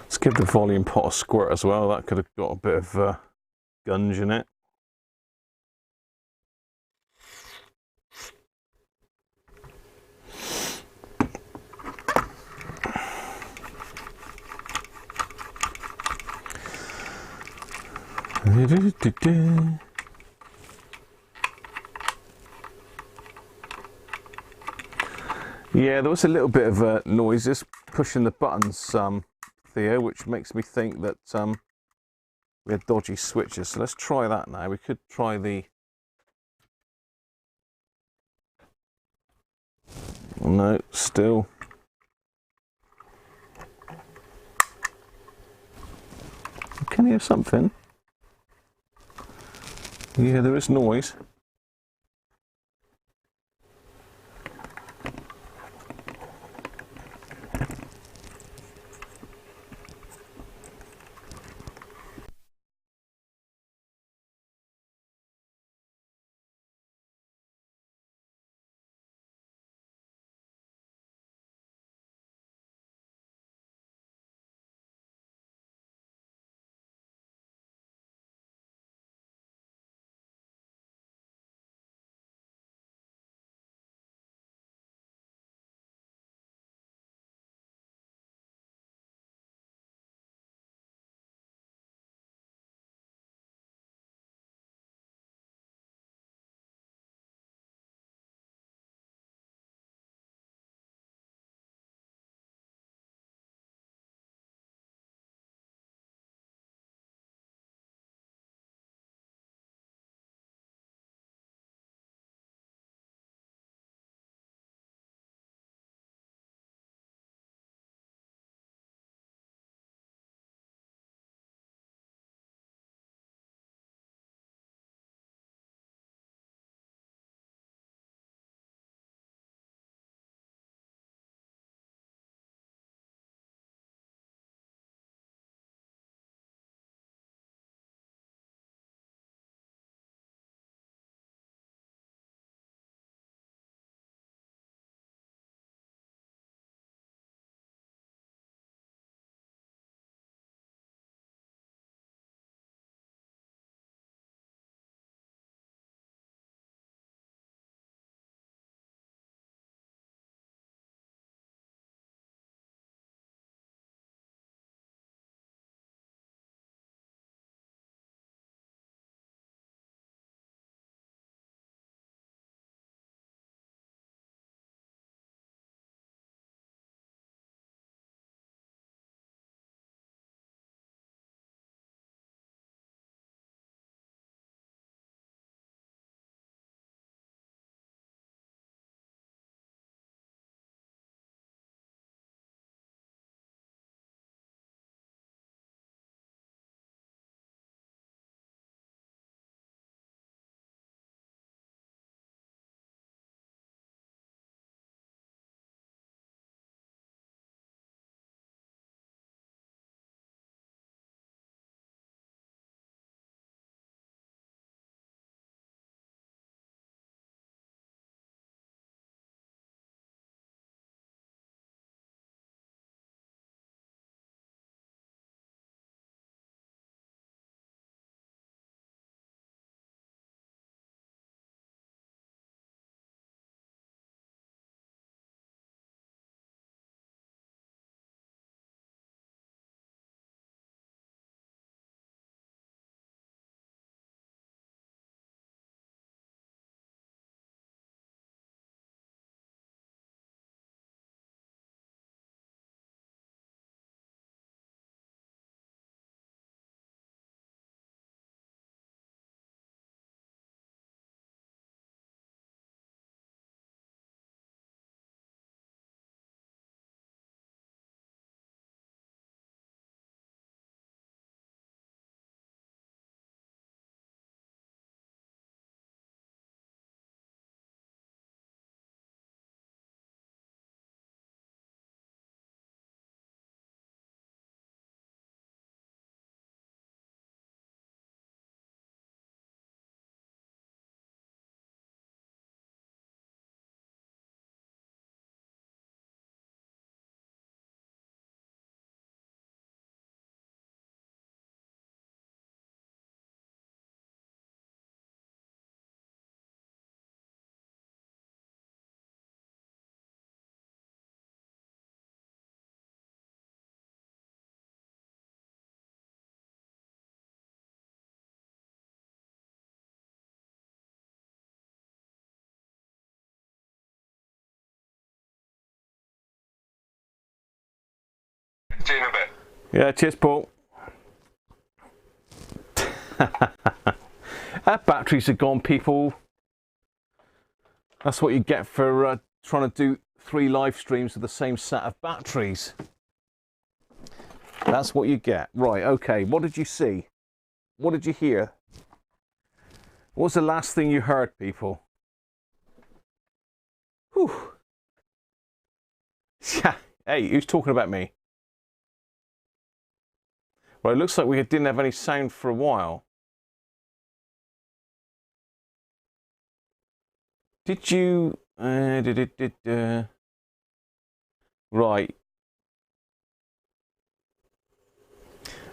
S1: Let's give the volume pot a squirt as well. That could have got a bit of gunge in it. Yeah, there was a little bit of noise just pushing the buttons, Theo, which makes me think that we had dodgy switches. So let's try that now. We could try the... No, still. Can you hear something? Yeah, there is noise.
S4: See you in a bit.
S1: Yeah, cheers, Paul. Our batteries are gone, people. That's what you get for trying to do 3 live streams with the same set of batteries. That's what you get. Right, okay, what did you see? What did you hear? What was the last thing you heard, people? Whew. Yeah. Hey, who's talking about me? Well, it looks like we didn't have any sound for a while. Did you... Right.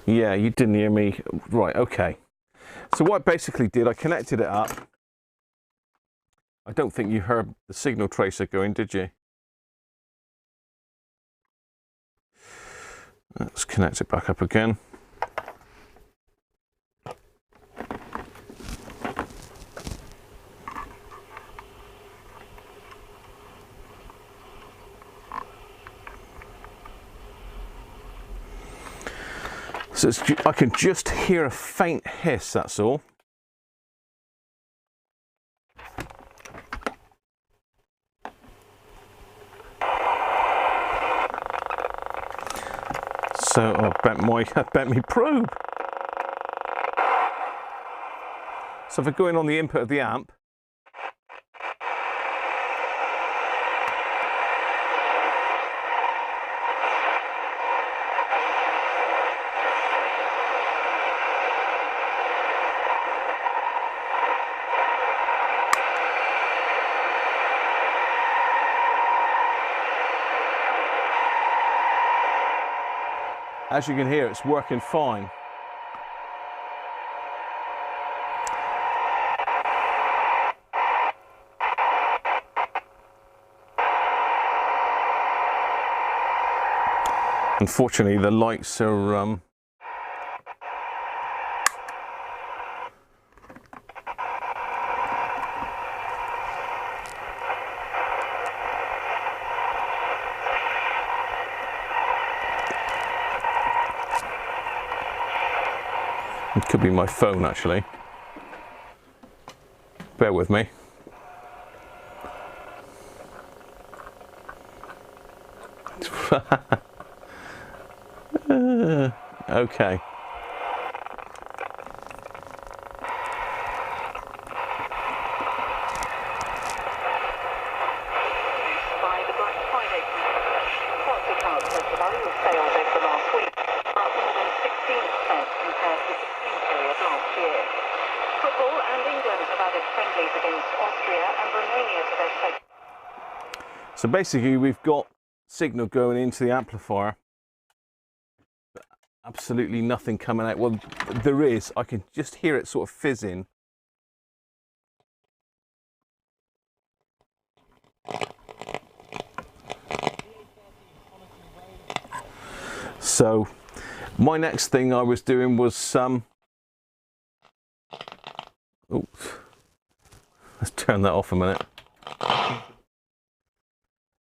S1: Yeah, you didn't hear me. Right, okay. So what I basically did, I connected it up. I don't think you heard the signal tracer going, did you? Let's connect it back up again. So I can just hear a faint hiss, that's all. So I bet me probe. So if I go in on the input of the amp, as you can hear, it's working fine. Unfortunately, the lights are it could be my phone, actually. Bear with me. Okay. So basically we've got signal going into the amplifier, but absolutely nothing coming out. Well, there is. I can just hear it sort of fizzing. So my next thing I was doing was let's turn that off a minute.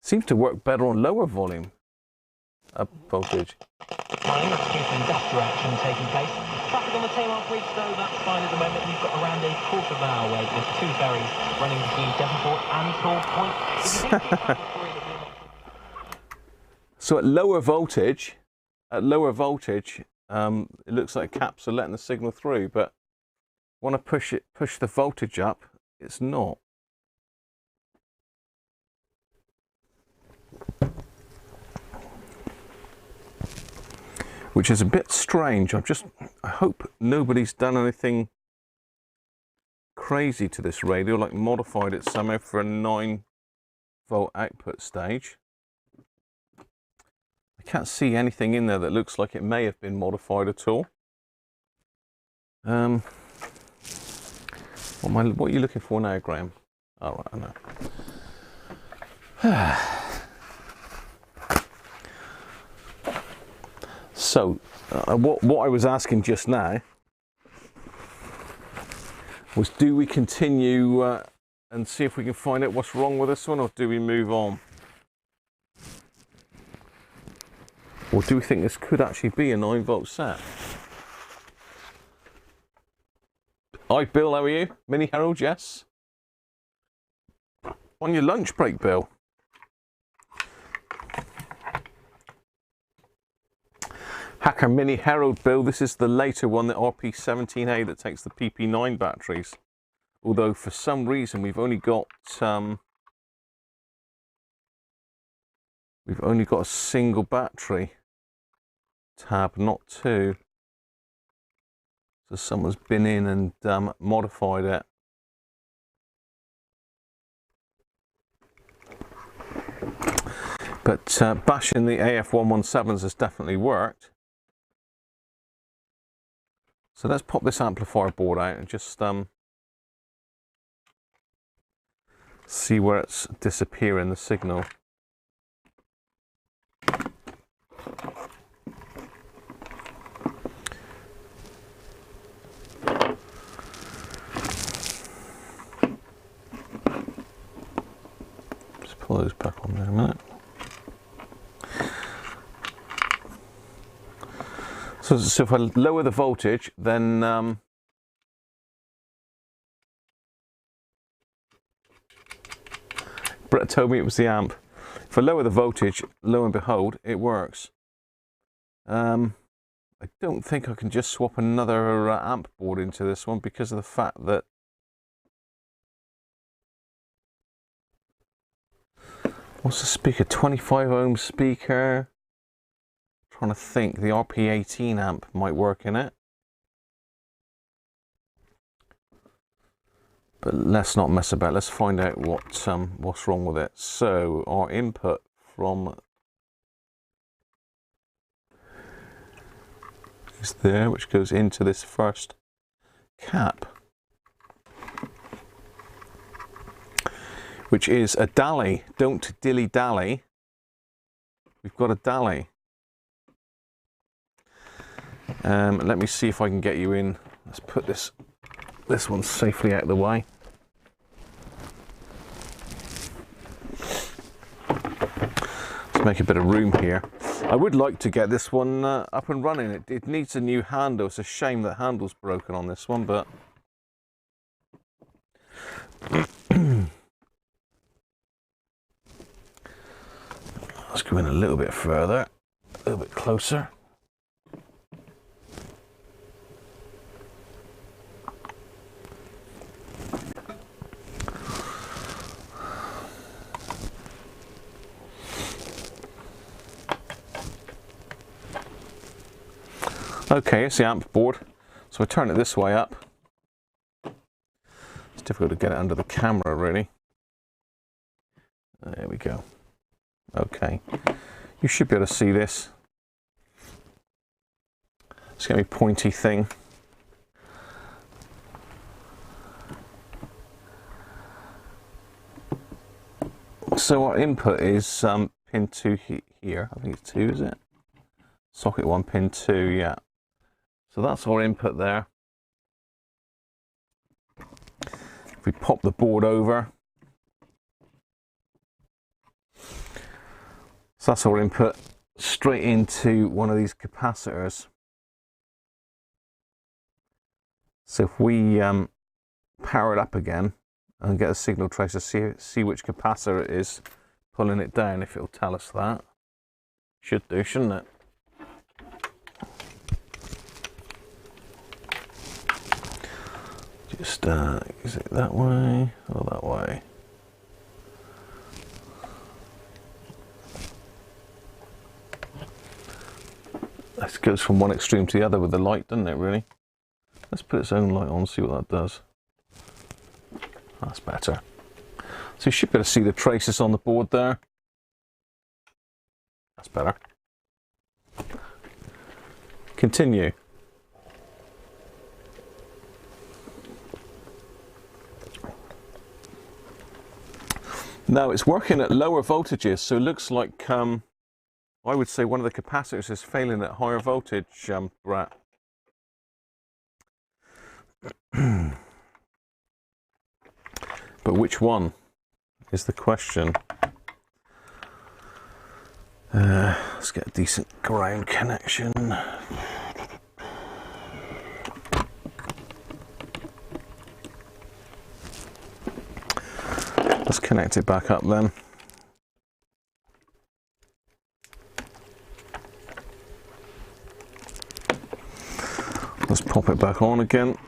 S1: Seems to work better on lower volume. Up voltage.
S2: Time due to industrial action taking place. Traffic on the Tamar Bridge, though, that's fine at the moment. We've got around a quarter of an hour wait with 2 ferries running between Devonport and Tor Point.
S1: So at lower voltage, it looks like caps are letting the signal through, but when I push the voltage up, it's not. Which is a bit strange. I hope nobody's done anything crazy to this radio, like modified it somehow for a 9-volt output stage. I can't see anything in there that looks like it may have been modified at all. What are you looking for now, Graham? All right, I know. So, what I was asking just now was, do we continue and see if we can find out what's wrong with this one, or do we move on? Or do we think this could actually be a 9-volt set? Hi Bill, how are you? Mini Herald, yes. On your lunch break, Bill. Hacker Mini Herald, Bill. This is the later one, the RP17A, that takes the PP9 batteries. Although for some reason we've only got a single battery tab, not two. So someone's been in and modified it. But bashing the AF117s has definitely worked. So let's pop this amplifier board out and just see where it's disappearing, the signal. Just pull those back on there a minute. So if I lower the voltage, then Brett told me it was the amp. If I lower the voltage, lo and behold, it works. I don't think I can just swap another amp board into this one because of the fact that what's the speaker? 25 ohm speaker. Trying to think, the RP18 amp might work in it. But let's not mess about. Let's find out what's wrong with it. So our input from is there, which goes into this first cap, which is a dally. Don't dilly dally. We've got a dally. Let me see if I can get you in. Let's put this one safely out of the way. Let's make a bit of room here. I would like to get this one up and running. It needs a new handle. It's a shame that handle's broken on this one, but let's go in a little bit further, a little bit closer. Okay, it's the amp board. So I turn it this way up. It's difficult to get it under the camera, really. There we go. Okay, you should be able to see this. It's going to be a pointy thing. So our input is pin 2 here. I think it's 2, is it? Socket 1, pin 2, yeah. So that's our input there. If we pop the board over, so that's our input straight into one of these capacitors. So if we power it up again and get a signal tracer, see which capacitor it is pulling it down, if it'll tell us that. Should do, shouldn't it? Just is it that way or that way? This goes from one extreme to the other with the light, doesn't it, really? Let's put its own light on, see what that does. That's better. So you should be able to see the traces on the board there. That's better. Continue. Now it's working at lower voltages, so it looks like I would say one of the capacitors is failing at higher voltage, Brett. But which one is the question? Let's get a decent ground connection. Let's connect it back up then. Let's pop it back on again.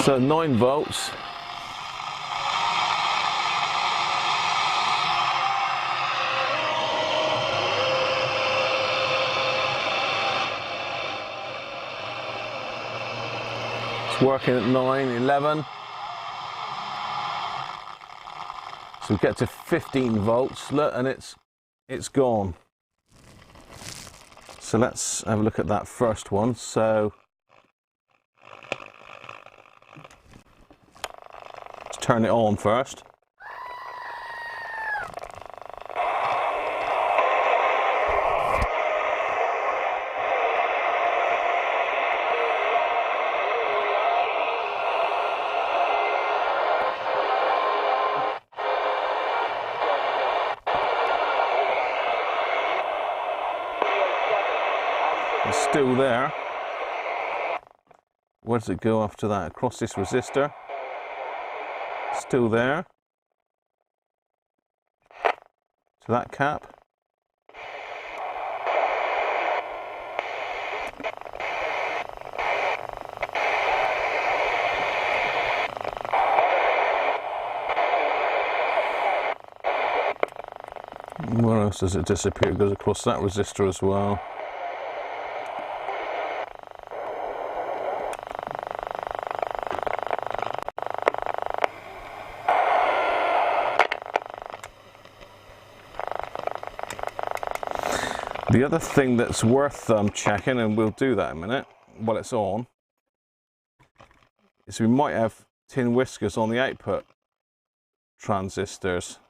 S1: So 9 volts. It's working at 9, 11. So we get to 15 volts, look, and it's gone. So let's have a look at that first one. So let's turn it on first. It's still there. Where does it go after that? Across this resistor. Still there. To that cap. Where else does it disappear? It goes across that resistor as well. The other thing that's worth checking, and we'll do that in a minute while it's on, is we might have tin whiskers on the output transistors.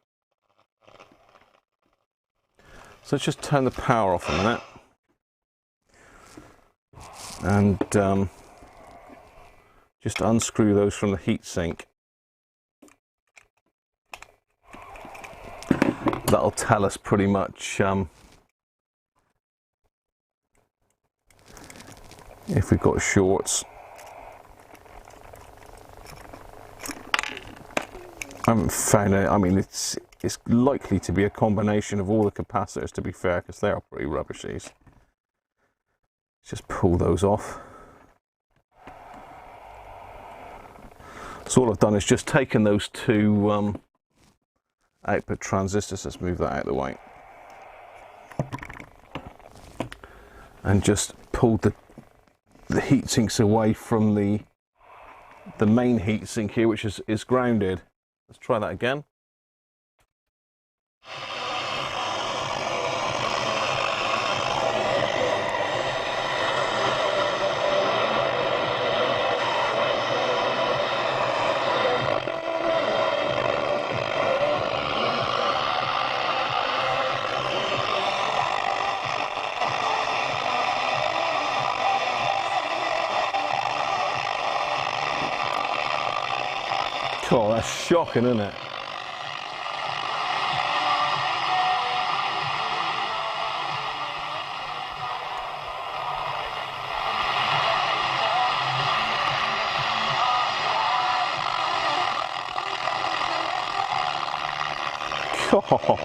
S1: So let's just turn the power off a minute and just unscrew those from the heatsink. That'll tell us pretty much if we've got shorts. I haven't found it. I mean, it's likely to be a combination of all the capacitors, to be fair, because they are pretty rubbishy. Let's just pull those off. So all I've done is just taken those two output transistors. Let's move that out of the way, and just pulled the heat sinks away from the main heat sink here, which is grounded. Let's try that again. Oh, that's shocking, isn't it? Oh.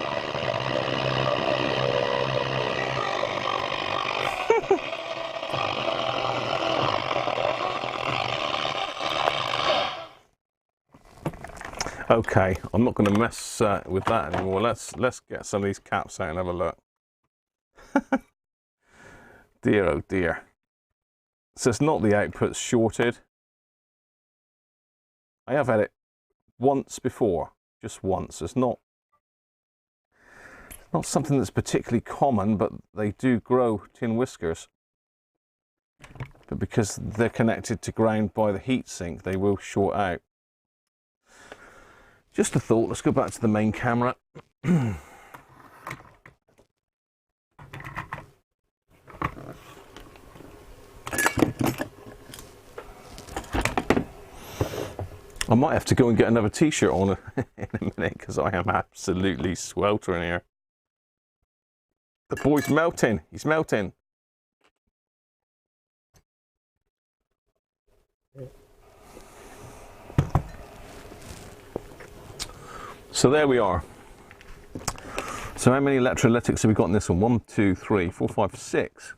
S1: Okay, I'm not going to mess with that anymore. Let's get some of these caps out and have a look. Dear, oh dear. So it's not the outputs shorted. I have had it once before, just once. It's not something that's particularly common, but they do grow tin whiskers. But because they're connected to ground by the heatsink, they will short out. Just a thought, let's go back to the main camera. I might have to go and get another t-shirt on in a minute because I am absolutely sweltering here. The boy's melting. He's melting. So there we are. So how many electrolytics have we got in this one? 1, 2, 3, 4, 5, 6.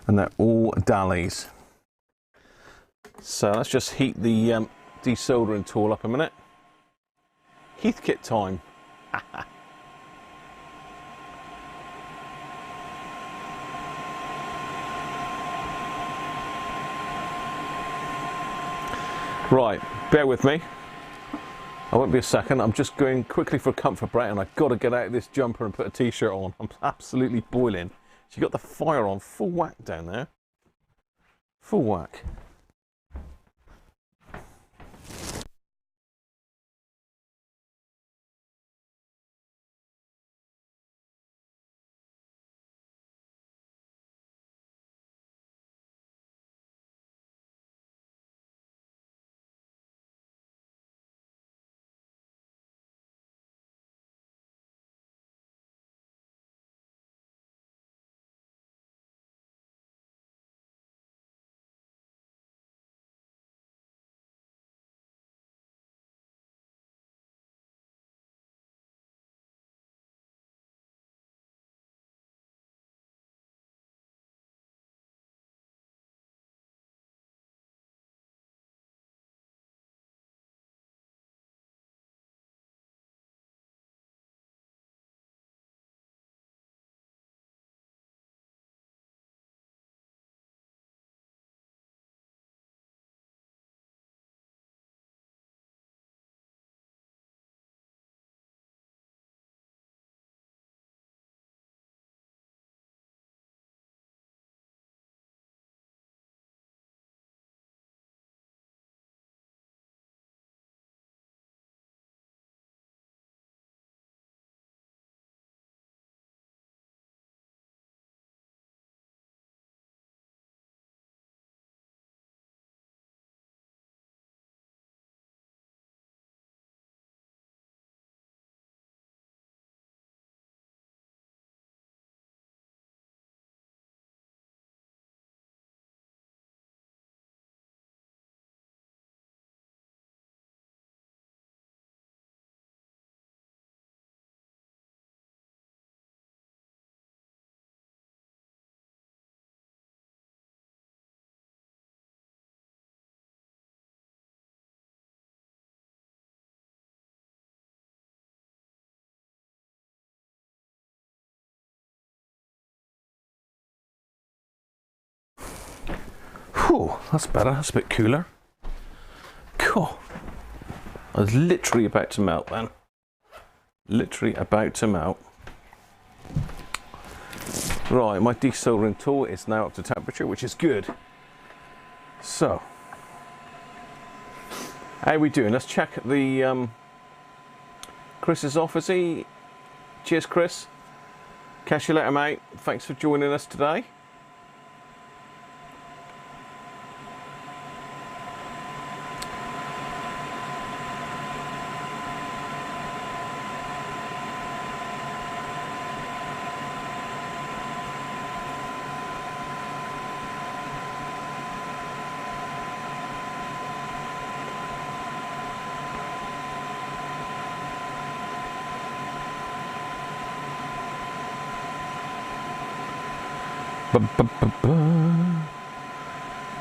S1: And they're all Dallies. So let's just heat the desoldering tool up a minute. Heathkit time. Right, bear with me. I won't be a second. I'm just going quickly for a comfort break, and I've got to get out of this jumper and put a t-shirt on. I'm absolutely boiling. So you got the fire on full whack down there. Full whack. Whew, that's better. That's a bit cooler. Cool. I was literally about to melt then. Literally about to melt. Right, my desoldering tool is now up to temperature, which is good. So, how are we doing? Let's check the Chris is off, is he? Cheers, Chris. Catch you later, mate. Thanks for joining us today.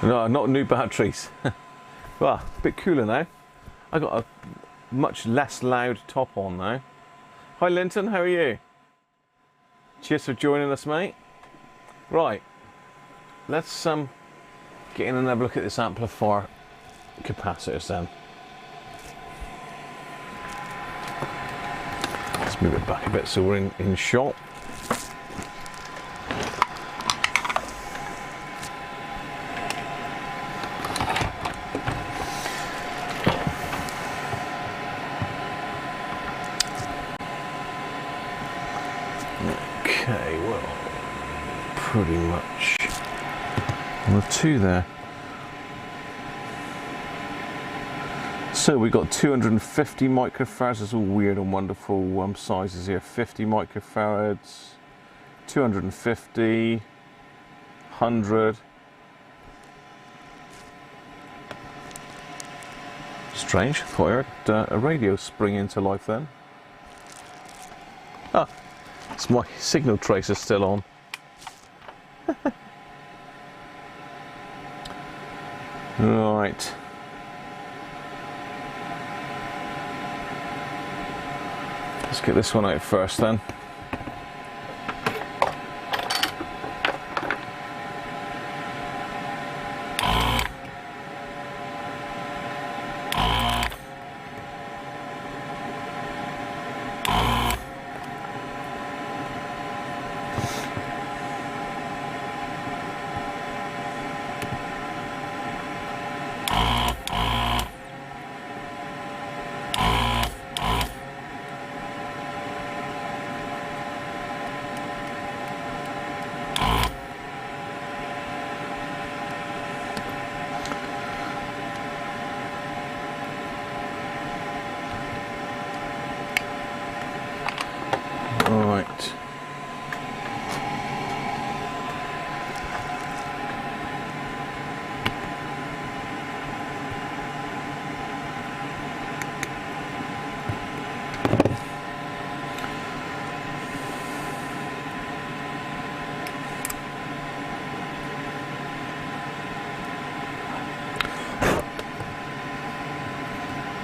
S1: No, not new batteries. Well, a bit cooler now. I got a much less loud top on now. Hi Linton, how are you? Cheers for joining us, mate. Right, let's get in and have a look at this amplifier capacitors then. Let's move it back a bit so we're in shot. Okay, well, pretty much One or two there. So we got 250 microfarads. There's all weird and wonderful sizes here. 50 microfarads, 250, 100. Strange. Thought I heard a radio spring into life then. Ah, it's my signal tracer still on. Right. Let's get this one out first then. Right.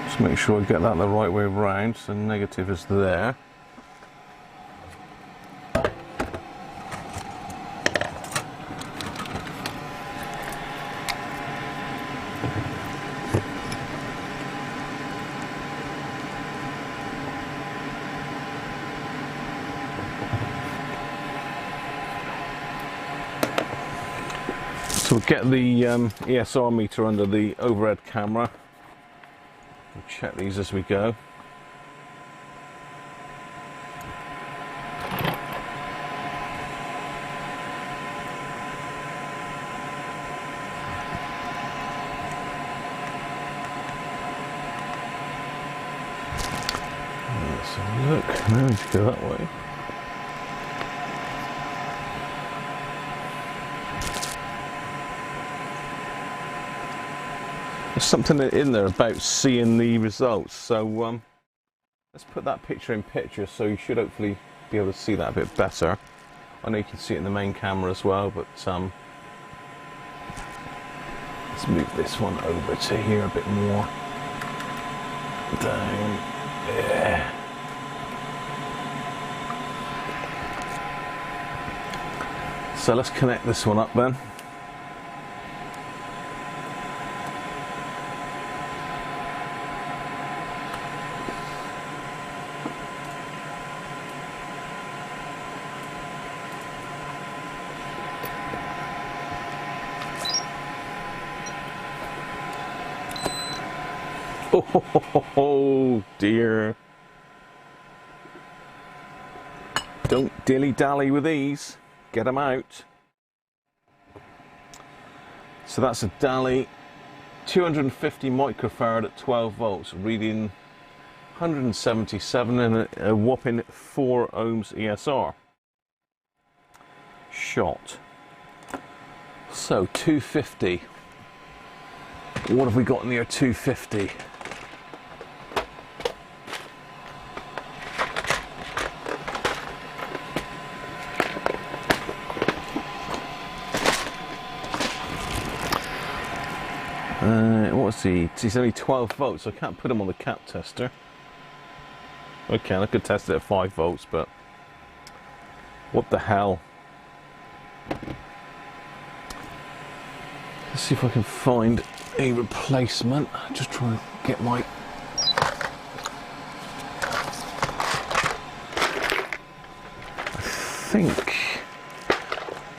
S1: Just make sure I get that the right way round, so negative is there. So we'll get the ESR meter under the overhead camera. We'll check these as we go. Let's have a look. Now we should go that way. There's something in there about seeing the results, so let's put that picture in picture, so you should hopefully be able to see that a bit better. I know you can see it in the main camera as well, but let's move this one over to here a bit more. Down there. So let's connect this one up then. Oh dear. Don't dilly-dally with these. Get them out. So that's a Dally 250 microfarad at 12 volts, reading 177 and a whopping 4 ohms ESR. Shot. So 250. What have we got in here? 250. What's he? He's only 12 volts, so I can't put him on the cap tester. Okay, I could test it at 5 volts, but what the hell? Let's see if I can find a replacement. Just trying to get my... I think...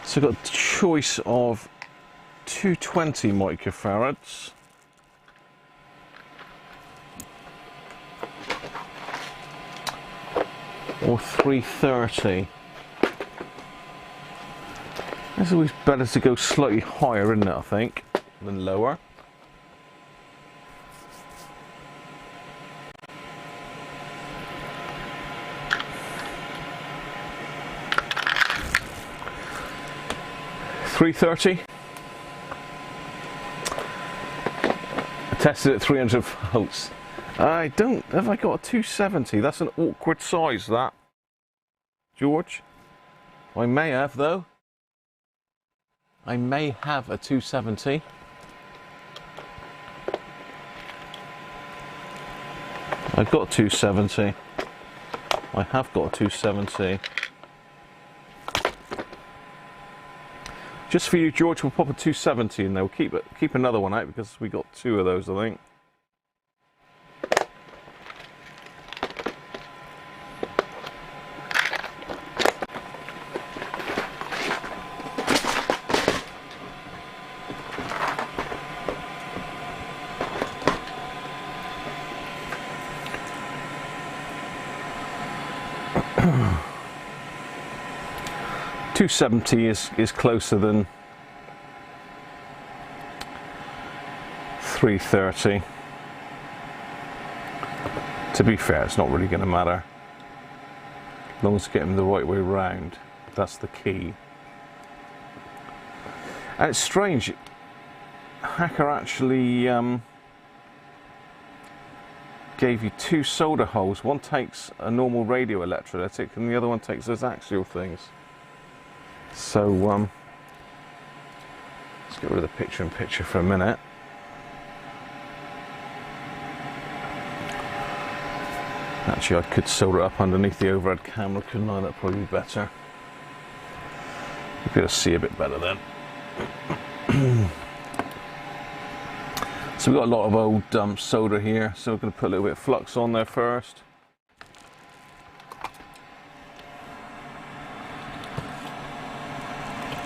S1: So I've got a choice of 220 microfarads. Or 330. It's always better to go slightly higher, isn't it, I think, than lower. .330. I tested at 300 volts. I don't. Have I got a 270? That's an awkward size, that. George? I may have, though. I may have a 270. I've got 270. I have got a 270. Just for you, George, we'll pop a 270 in there. We'll keep another one out because we got two of those, I think. .270 is closer than 330. To be fair, it's not really going to matter. As long as you get them the right way round, that's the key. And it's strange, Hacker actually gave you two solder holes. One takes a normal radio electrolytic and the other one takes those axial things. So let's get rid of the picture-in-picture for a minute. Actually, I could solder it up underneath the overhead camera, couldn't I? That'd probably be better. You'll be able to see a bit better then. So we've got a lot of old solder here, so we're going to put a little bit of flux on there first.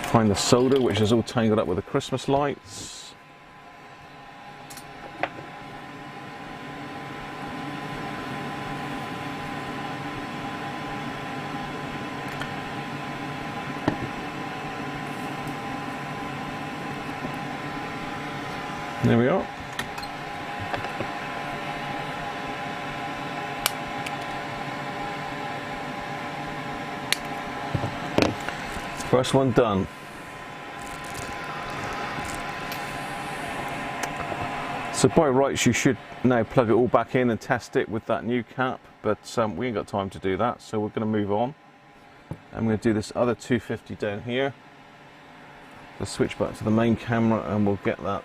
S1: Find the solder, which is all tangled up with the Christmas lights. There we are. First one done. So by rights you should now plug it all back in and test it with that new cap, but we ain't got time to do that, so we're going to move on. I'm going to do this other 250 down here. Let's switch back to the main camera and we'll get that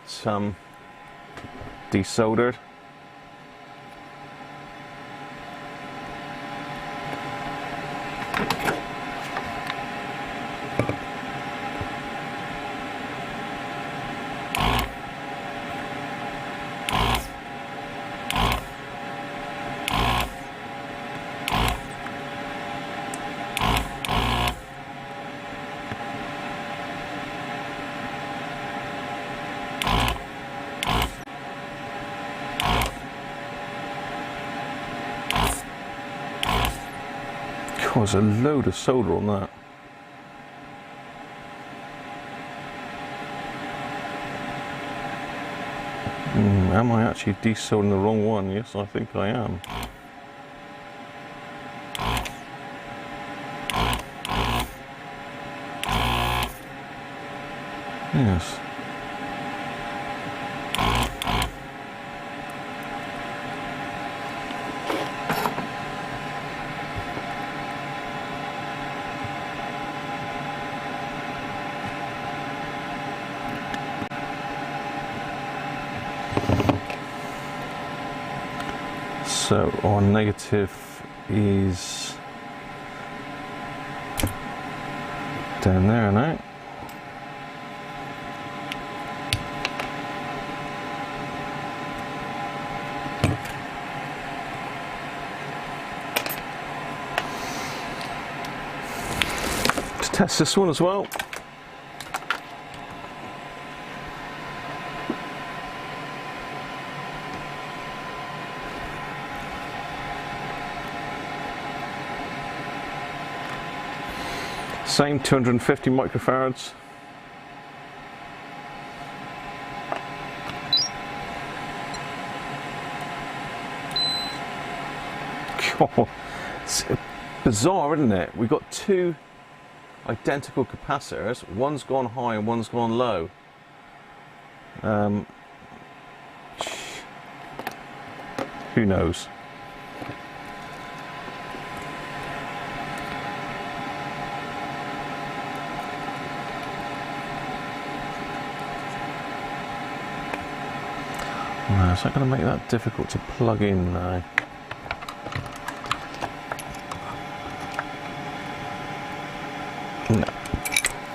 S1: desoldered. There's a load of solder on that. Am I actually desoldering the wrong one? Yes, I think I am. Yes. So our negative is down there now. Let's test this one as well. Same 250 microfarads. It's bizarre, isn't it? We've got two identical capacitors. One's gone high and one's gone low. Who knows? No, it's not going to make that difficult to plug in now. No,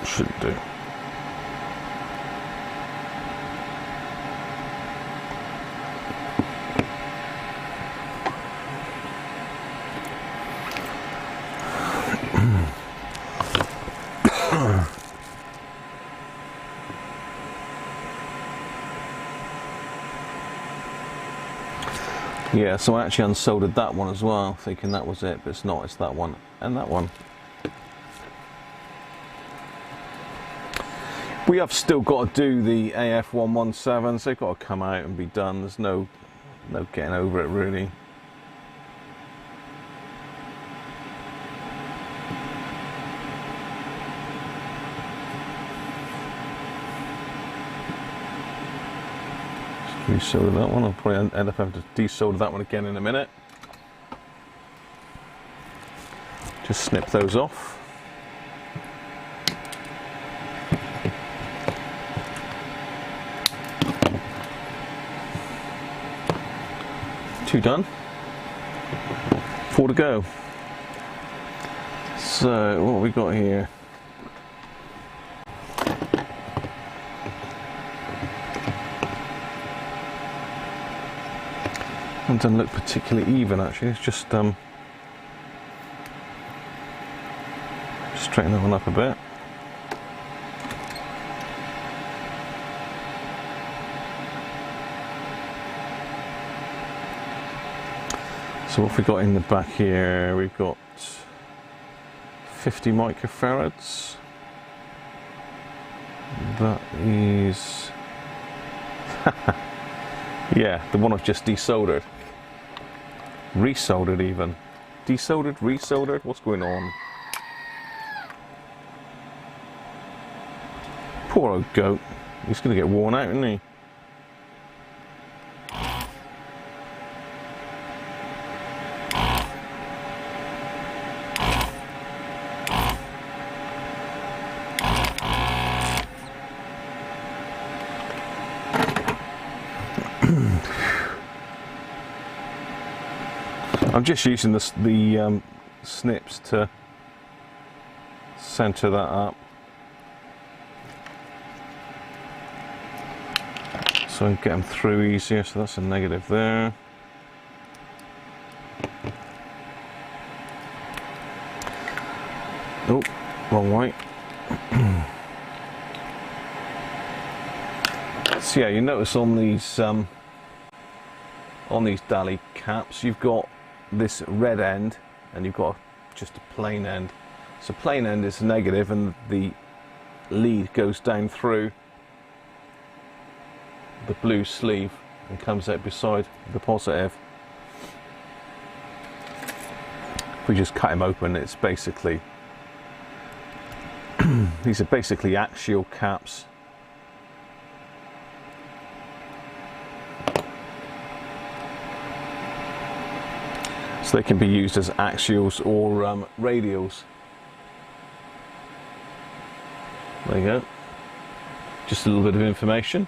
S1: shouldn't do. Yeah, so I actually unsoldered that one as well, thinking that was it, but it's not, it's that one and that one. We have still got to do the AF117, so they've got to come out and be done. There's no getting over it really. Resolder that one. I'll probably end up having to desolder that one again in a minute. Just snip those off. Two done. 4 to go. So what have we got here? Doesn't look particularly even actually, it's just straighten that one up a bit. So what have we got in the back here? We've got 50 microfarads. That is yeah, the one I've just desoldered. Resoldered even. Desoldered, resoldered, what's going on? Poor old goat. He's going to get worn out, isn't he? I'm just using the snips to center that up, so I can get them through easier. So that's a negative there. Oh, wrong way. So yeah, you notice on these Dali caps, you've got this red end and you've got just a plain end. So plain end is negative and the lead goes down through the blue sleeve and comes out beside the positive. If we just cut him open, it's basically these are basically axial caps. So they can be used as axials or radials. There you go. Just a little bit of information.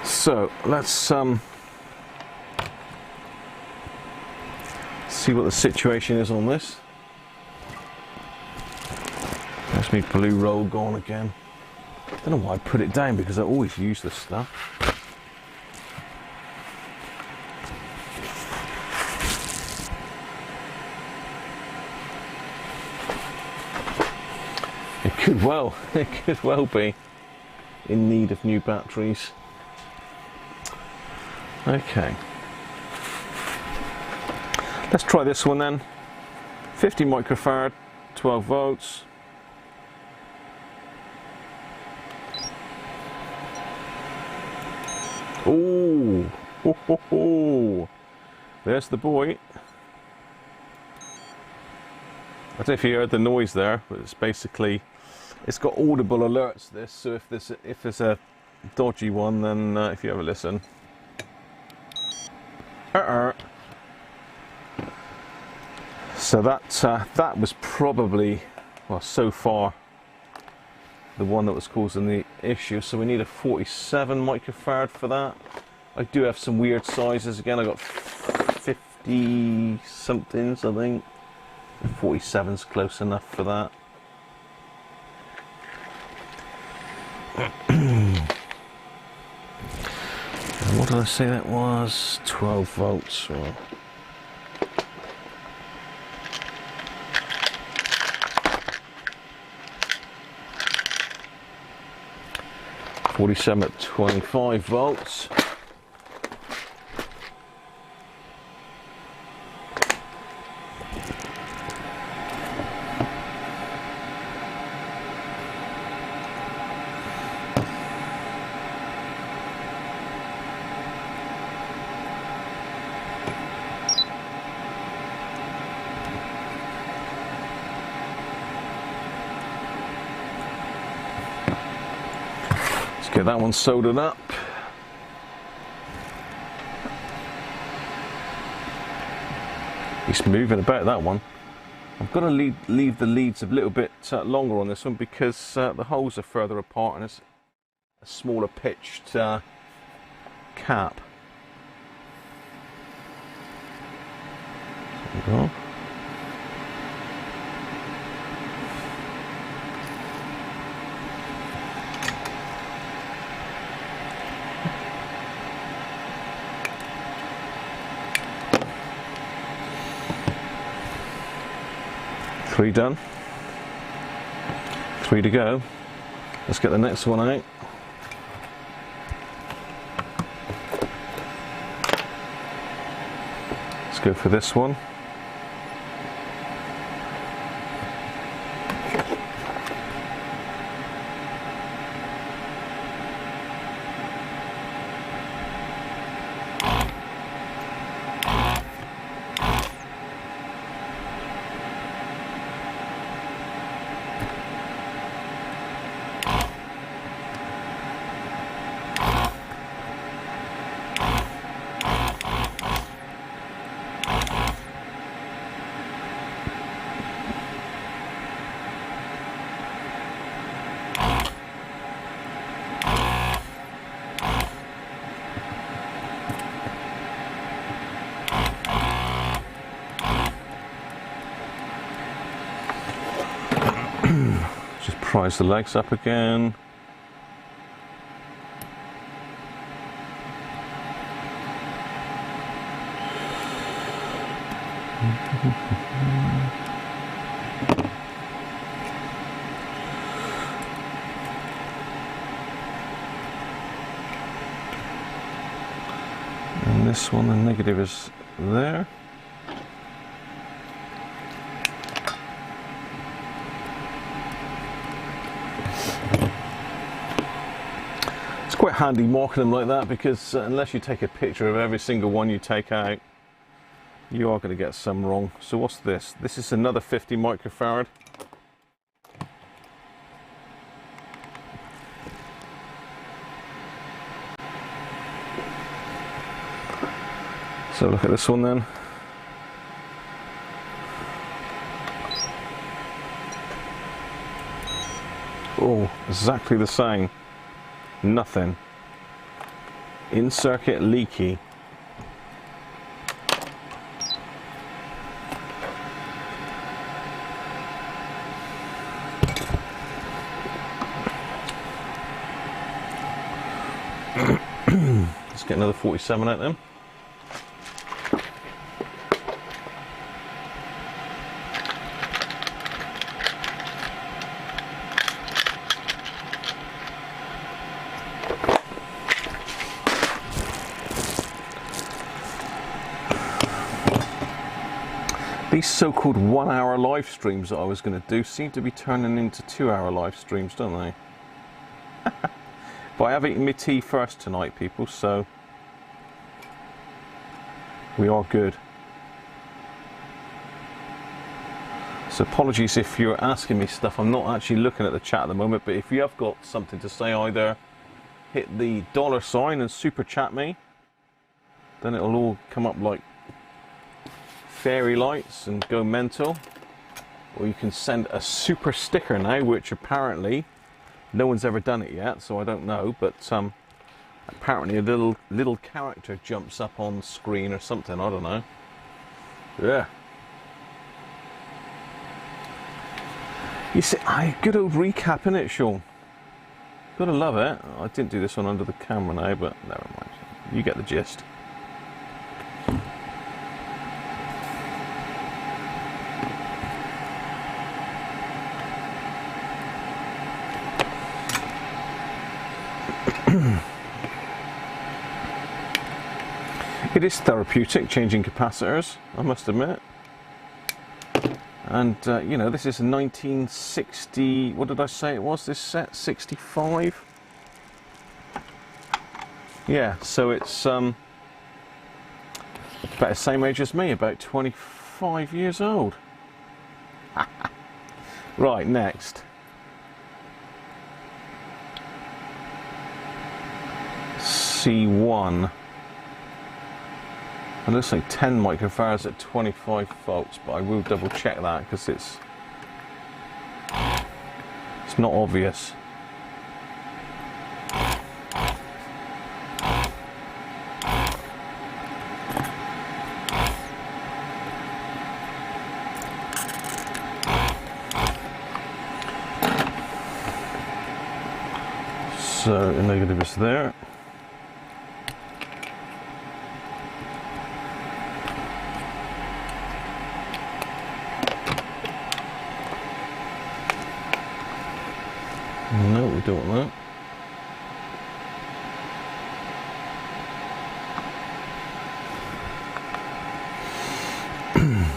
S1: So let's see what the situation is on this. That's me blue roll gone again. Don't know why I put it down because I always use this stuff. It could well be in need of new batteries. Okay, let's try this one then. 50 microfarad, 12 volts. Ooh, Ho, ho, ho. There's the boy. I don't know if you heard the noise there, but it's basically, it's got audible alerts, this, so if there's a dodgy one, then if you ever listen. So that was probably, well, so far, the one that was causing the issue. So we need a 47 microfarad for that. I do have some weird sizes. Again, I got 50 somethings, I think. 47's close enough for that. And what did I say that was? 12 volts. Right. .47 at 25 volts. Get that one soldered up. It's moving about, that one. I've got to leave the leads a little bit longer on this one because the holes are further apart and it's a smaller pitched cap. There we go. Three done. 3 to go. Let's get the next one out. Let's go for this one. Just prise the legs up again. And this one, the negative is there. Quite handy marking them like that because unless you take a picture of every single one you take out, you are going to get some wrong. So what's this? This is another 50 microfarad. So look at this one then. Oh, exactly the same. Nothing. In circuit leaky. Let's get another 47 at them. These so-called 1-hour live streams that I was going to do seem to be turning into 2-hour live streams, don't they? But I have eaten my tea first tonight, people, so We are good. So apologies if you're asking me stuff. I'm not actually looking at the chat at the moment, but if you have got something to say, either hit the $sign and super chat me, then it'll all come up like fairy lights and go mental. Or you can send a super sticker now, which apparently no one's ever done it yet, so I don't know, but apparently a little character jumps up on screen or something, I don't know. Yeah. You see, good old recap, innit, Sean? Gotta love it. I didn't do this one under the camera now, but never mind. You get the gist. It is therapeutic changing capacitors, I must admit. And you know, this is a 1960, what did I say it was, this set? 65? Yeah, so it's about the same age as me, about 25 years old. Right, next. C1. It looks like 10 microfarads at 25 volts, but I will double check that because it's not obvious. So the negative is there. No, we don't want that.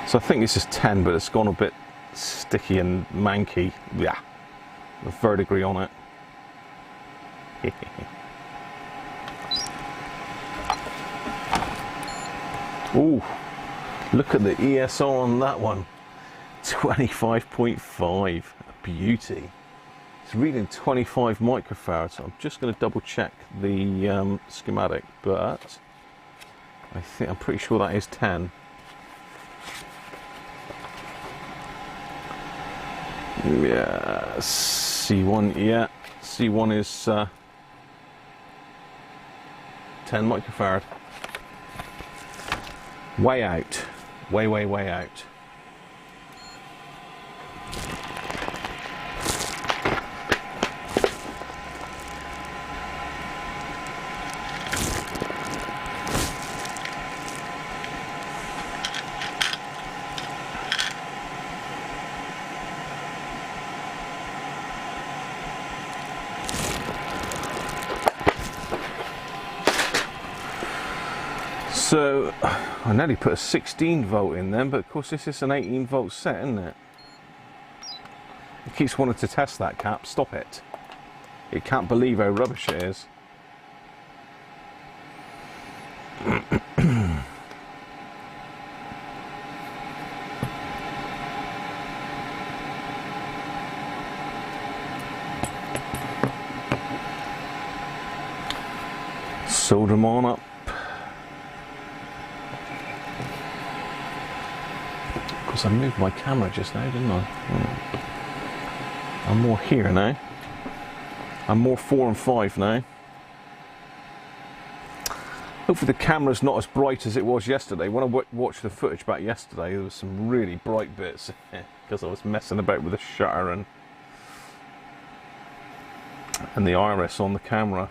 S1: So I think this is 10, but it's gone a bit sticky and manky. Yeah, the verdigris on it. Ooh, look at the ESR on that one. 25.5. Beauty. It's reading 25 microfarads. I'm just going to double check the schematic, but I'm pretty sure that is 10. Yeah, C1. Yeah, C1 is 10 microfarad. Way out. Way out. So I nearly put a 16 volt in then, but of course this is an 18 volt set, isn't it? It keeps wanting to test that cap. Stop it. It can't believe how rubbish it is. Solder them on up. I moved my camera just now, didn't I? I'm more here now. I'm more 4 and 5 now. Hopefully the camera's not as bright as it was yesterday. When I watched the footage back yesterday, there was some really bright bits because I was messing about with the shutter and the iris on the camera.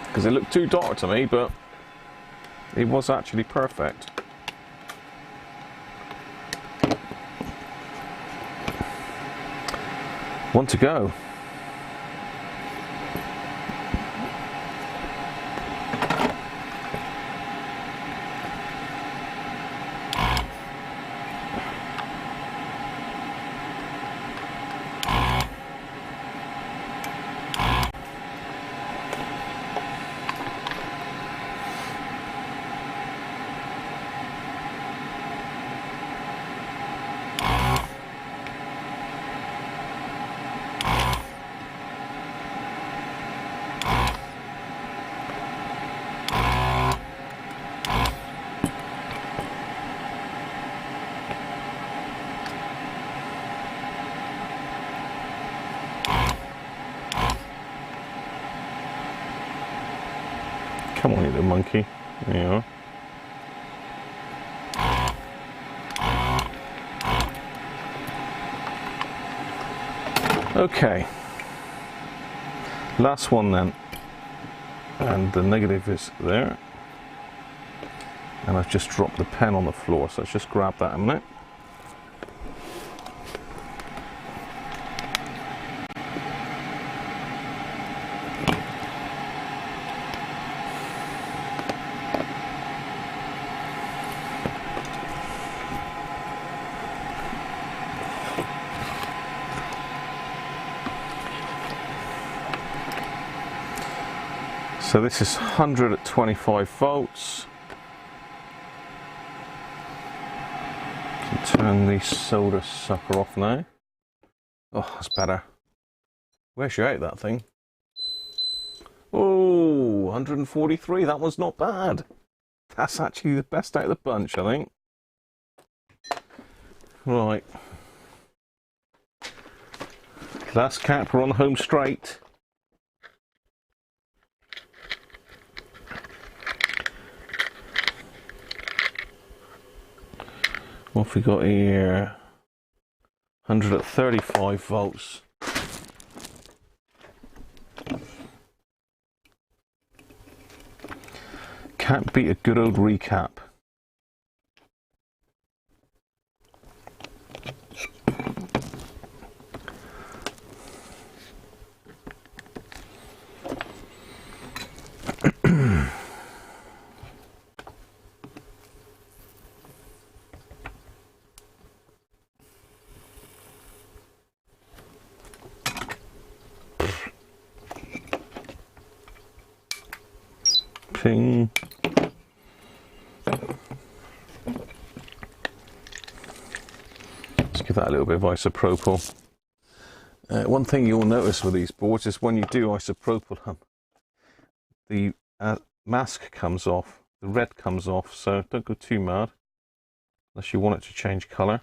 S1: Because it looked too dark to me, but it was actually perfect. One to go. Come on, you little monkey. There you are. Okay. Last one then. And the negative is there. And I've just dropped the pen on the floor, so let's just grab that a minute. So this is 100 at 25 volts. Turn the solder sucker off now. Oh, that's better. Where's you out that thing? Oh, 143. That one's not bad. That's actually the best out of the bunch, I think. Right. Last cap, we're on the home straight. What have we got here? 100 at 35 volts. Can't beat a good old recap. Ping. Let's give that a little bit of isopropyl. One thing you'll notice with these boards is when you do isopropyl, the mask comes off, the red comes off, so don't go too mad unless you want it to change colour.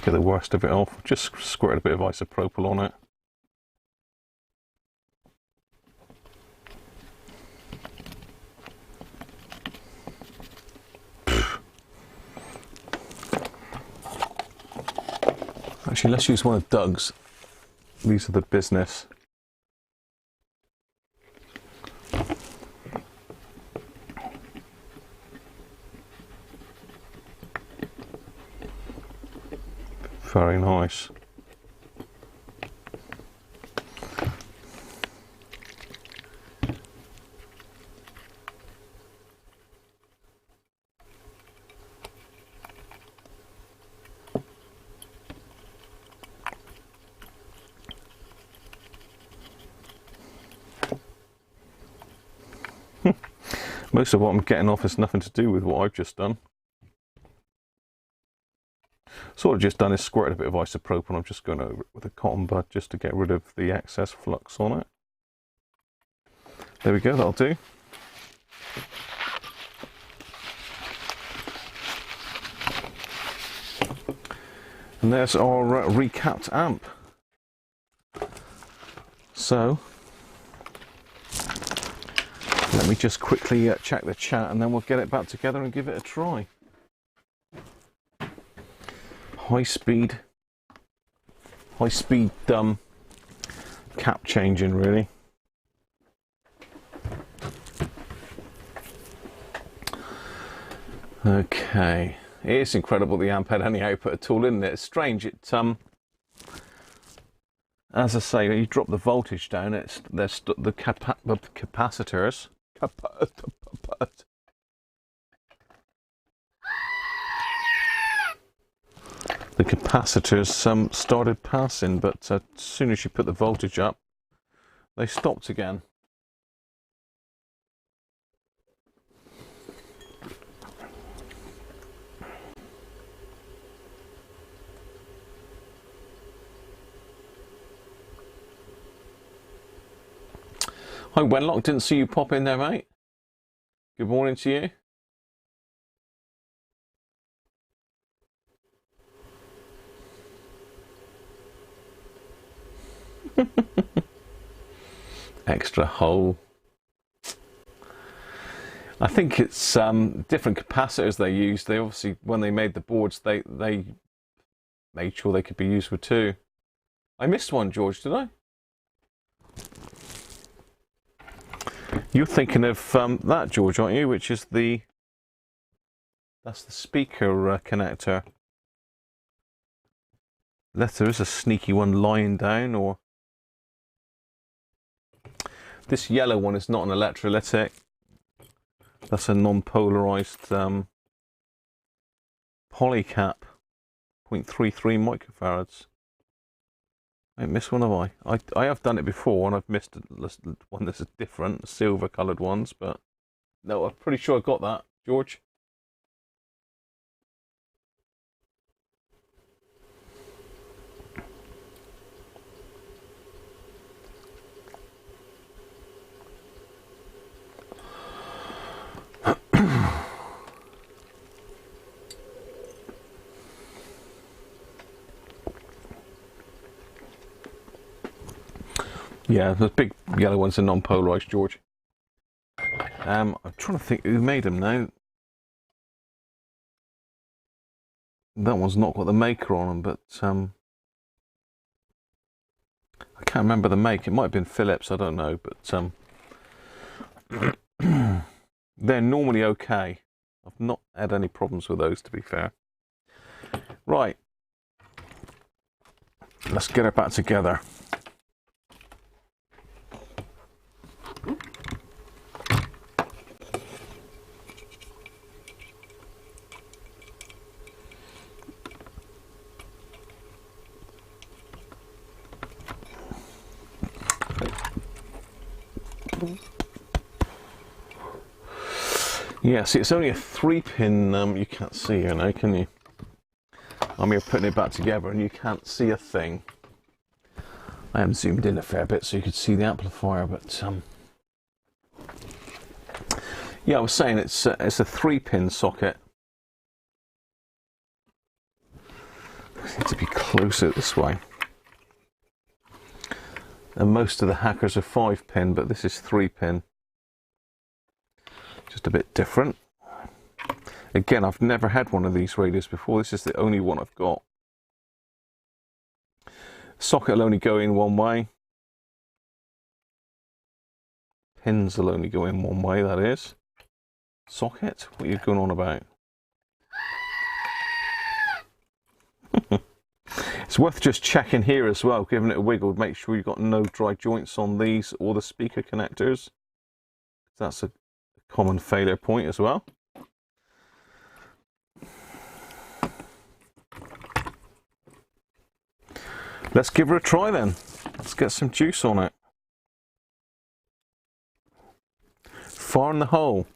S1: Get the worst of it off. Just squirt a bit of isopropyl on it. Actually, let's use one of Doug's. These are the business. Very nice. Most of what I'm getting off has nothing to do with what I've just done. So what I've just done is squirted a bit of isopropyl. I'm just going over it with a cotton bud just to get rid of the excess flux on it. There we go, that'll do. And there's our recapped amp. So let me just quickly check the chat and then we'll get it back together and give it a try. High speed cap changing really. Okay, it's incredible the amp had any output at all, isn't it? It's strange. It as I say, you drop the voltage down. There's the capacitors. The capacitors started passing, but as soon as you put the voltage up, they stopped again. Hi Wenlock, didn't see you pop in there, mate. Good morning to you. Extra hole. I think it's different capacitors they used. They obviously, when they made the boards, they made sure they could be used with two. I missed one, George, did I? You're thinking of that, George, aren't you? Which is that's the speaker connector. Unless there is a sneaky one lying down, or this yellow one is not an electrolytic. That's a non-polarized polycap, 0.33 microfarads. I ain't missed one, have I? I have done it before, and I've missed one that's different, silver-coloured ones, but no, I'm pretty sure I got that, George. Yeah, the big yellow ones are non-polarized, George. I'm trying to think who made them now. That one's not got the maker on them, but I can't remember the make. It might have been Philips, I don't know, but they're normally okay. I've not had any problems with those, to be fair. Right, let's get it back together. Yeah, see, it's only a 3-pin, you can't see here now, can you? I'm here putting it back together and you can't see a thing. I haven't zoomed in a fair bit so you could see the amplifier, but yeah, I was saying it's a 3-pin socket. I need to be closer this way. And most of the Hackers are 5-pin, but this is 3-pin. Just a bit different. Again, I've never had one of these radios before. This is the only one I've got. Socket will only go in one way. Pins will only go in one way, that is. Socket? What are you going on about? It's worth just checking here as well, giving it a wiggle, make sure you've got no dry joints on these or the speaker connectors. That's a common failure point as well. Let's give her a try then. Let's get some juice on it. Fire in the hole.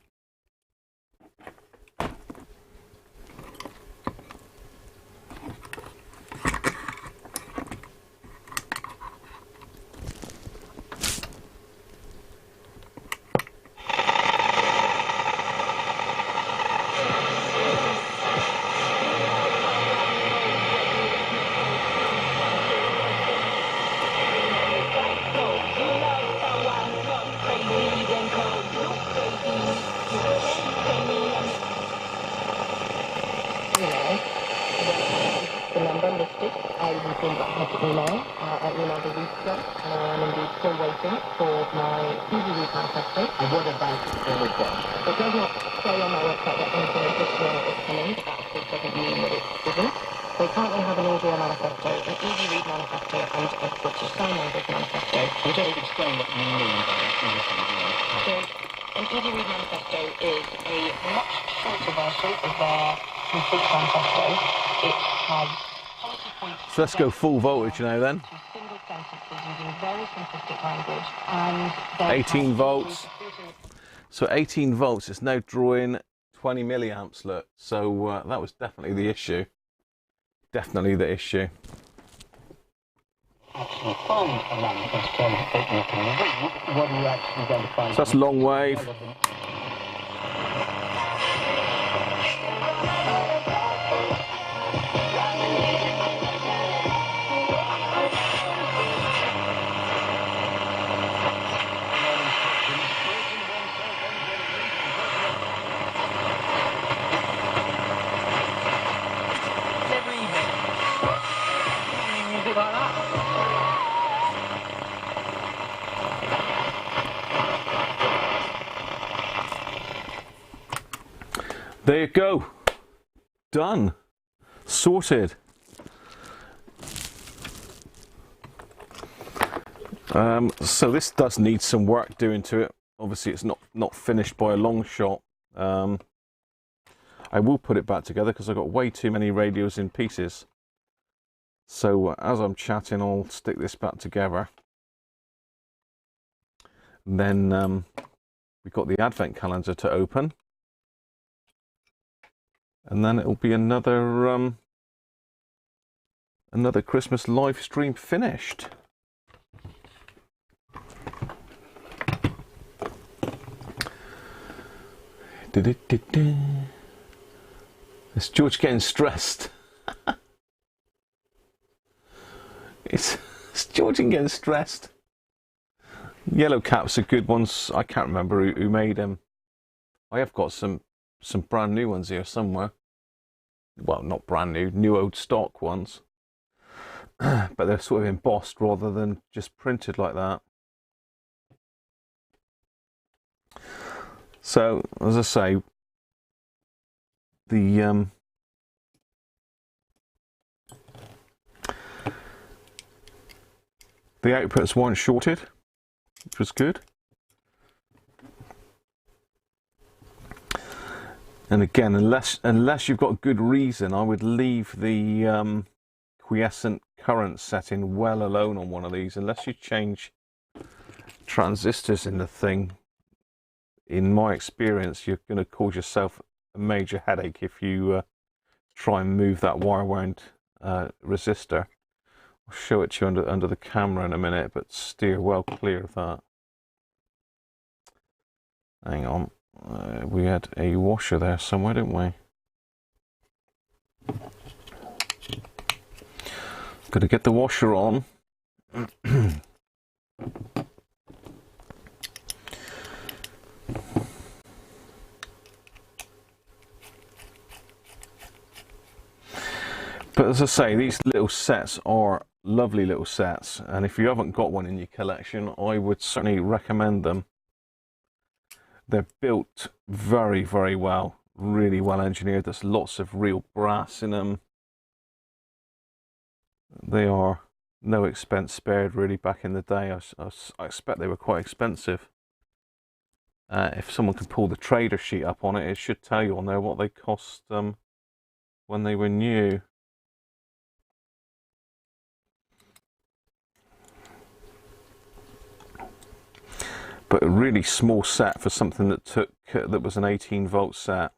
S1: So let's go full voltage now then. 18 volts. So 18 volts, it's now drawing 20 milliamps, look. So that was definitely the issue. Definitely the issue.
S2: Actually from a manifesto that you can read, what are you actually going to find?
S1: So that's long wave.
S2: about that?
S1: There you go. Done. Sorted. So this does need some work doing to it. Obviously it's not finished by a long shot. I will put it back together because I've got way too many radios in pieces. So as I'm chatting, I'll stick this back together. And then we've got the advent calendar to open. And then it'll be another another Christmas live stream finished. Is George getting stressed? It's George getting stressed. Yellow caps are good ones. I can't remember who made them. I have got some brand new ones here somewhere. Well, not brand new, new old stock ones. But they're sort of embossed rather than just printed like that. So, as I say, the outputs weren't shorted, which was good. And again, unless you've got a good reason, I would leave the quiescent current setting well alone on one of these, unless you change transistors in the thing. In my experience, you're going to cause yourself a major headache if you try and move that wire wound resistor. I'll show it to you under the camera in a minute, but steer well clear of that. Hang on. We had a washer there somewhere, didn't we? Got to get the washer on. But as I say, these little sets are lovely little sets, and if you haven't got one in your collection, I would certainly recommend them. They're built very, very well, really well engineered. There's lots of real brass in them. They are no expense spared really back in the day. I expect they were quite expensive. If someone can pull the trader sheet up on it, it should tell you on there what they cost when they were new. But a really small set for something that was an 18-volt set.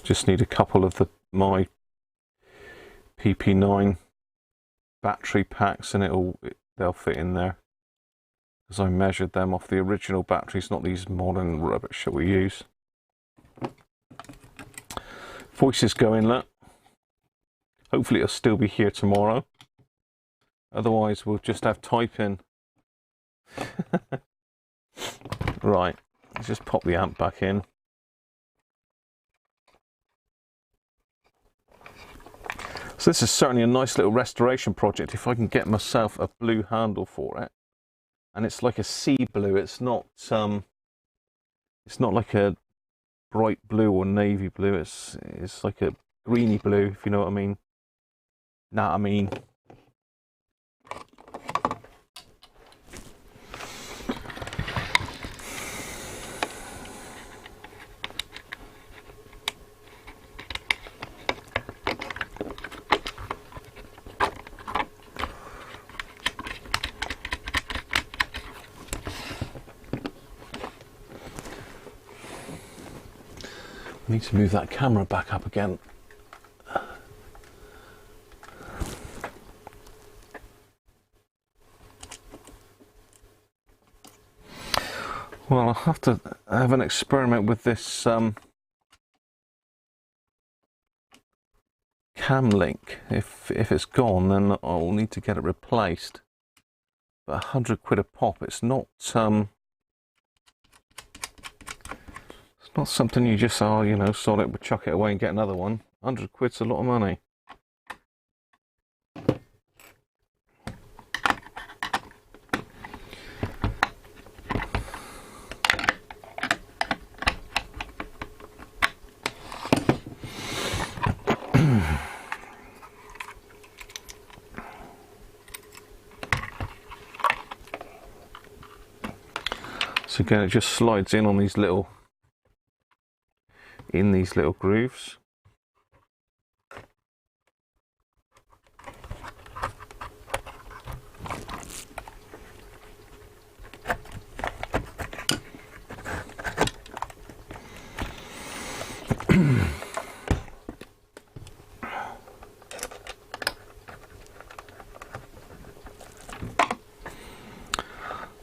S1: Just need a couple of my PP9 battery packs, and they'll fit in there. Because I measured them off the original batteries, not these modern rubbish that we use. Voice is going, look. Hopefully it'll still be here tomorrow. Otherwise we'll just have typing. Right, let's just pop the amp back in. So this is certainly a nice little restoration project if I can get myself a blue handle for it. And it's like a sea blue, it's not like a bright blue or navy blue, it's like a greeny blue, if you know what I mean. Nah, I mean. I need to move that camera back up again. Well, I'll have to have an experiment with this cam link. If it's gone, then I'll need to get it replaced. But £100 a pop, it's not Not something you just, oh, you know, sod it, chuck it away and get another one. 100 quid's a lot of money. So again, it just slides in on these little, grooves.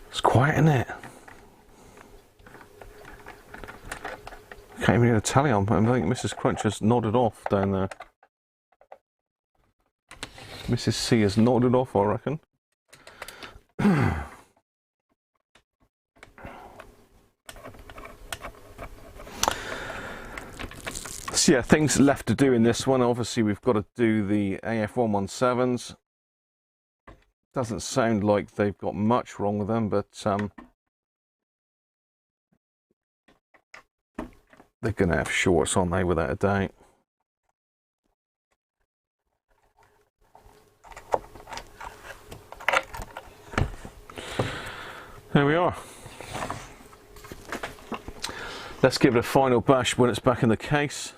S1: It's quiet, isn't it? Can't even hear the tally on, but I think Mrs. Crunch has nodded off down there. Mrs. C has nodded off, I reckon. So yeah, things left to do in this one. Obviously, we've got to do the AF117s. Doesn't sound like they've got much wrong with them, but they're going to have shorts, aren't they, without a doubt. There we are. Let's give it a final bash when it's back in the case.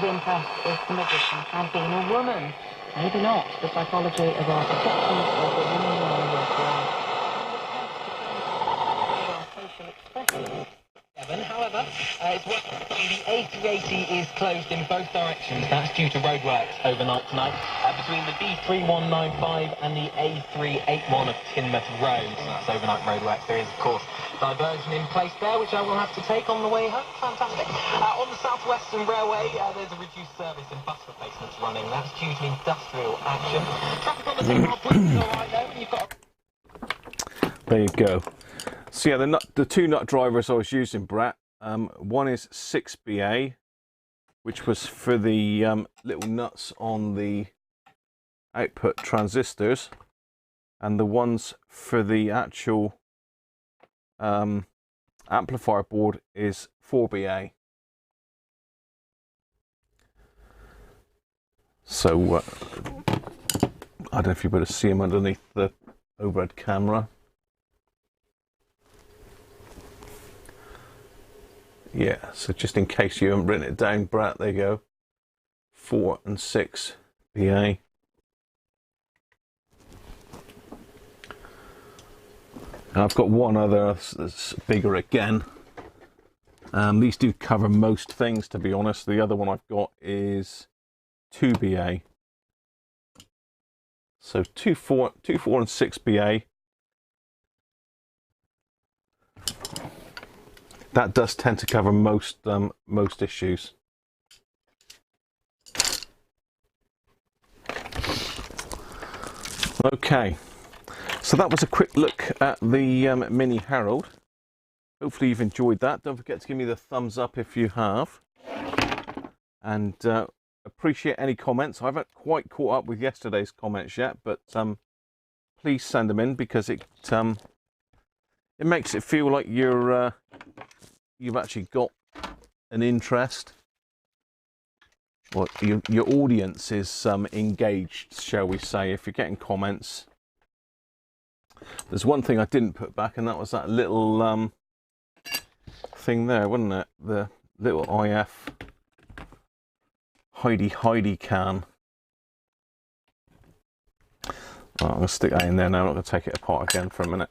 S4: Impressed if the magician had been a woman. Maybe not. The psychology of our perceptions of the woman social expression.
S5: However, it's worth the A380 is closed in both directions. That's due to roadworks overnight tonight between the B3195 and the A381 of Teignmouth Road. So that's overnight roadworks. There is, of course, diversion in place there, which I will have to take on the way home. Fantastic. On the South Western Railway, there's a reduced service and bus replacements running. That's due to industrial action. Traffic on the Teignmouth Road is all right, though, and you've got...
S1: There you go. So yeah, the two nut drivers I was using, Brat. One is 6BA, which was for the little nuts on the output transistors, and the ones for the actual amplifier board is 4BA. So I don't know if you're able to see them underneath the overhead camera. Yeah, so just in case you haven't written it down, Brat, there you go. 4 and 6 BA. And I've got one other that's bigger again. These do cover most things, to be honest. The other one I've got is 2 BA. So 2, 4 and 6 BA. That does tend to cover most issues. Okay, so that was a quick look at the Mini Herald. Hopefully you've enjoyed that. Don't forget to give me the thumbs up if you have. And appreciate any comments. I haven't quite caught up with yesterday's comments yet, but please send them in, because it makes it feel like you've actually got an interest, or your audience is engaged, shall we say, if you're getting comments. There's one thing I didn't put back, and that was that little thing there, wasn't it? The little IF Heidi can. Well, I'm going to stick that in there now. I'm not going to take it apart again for a minute.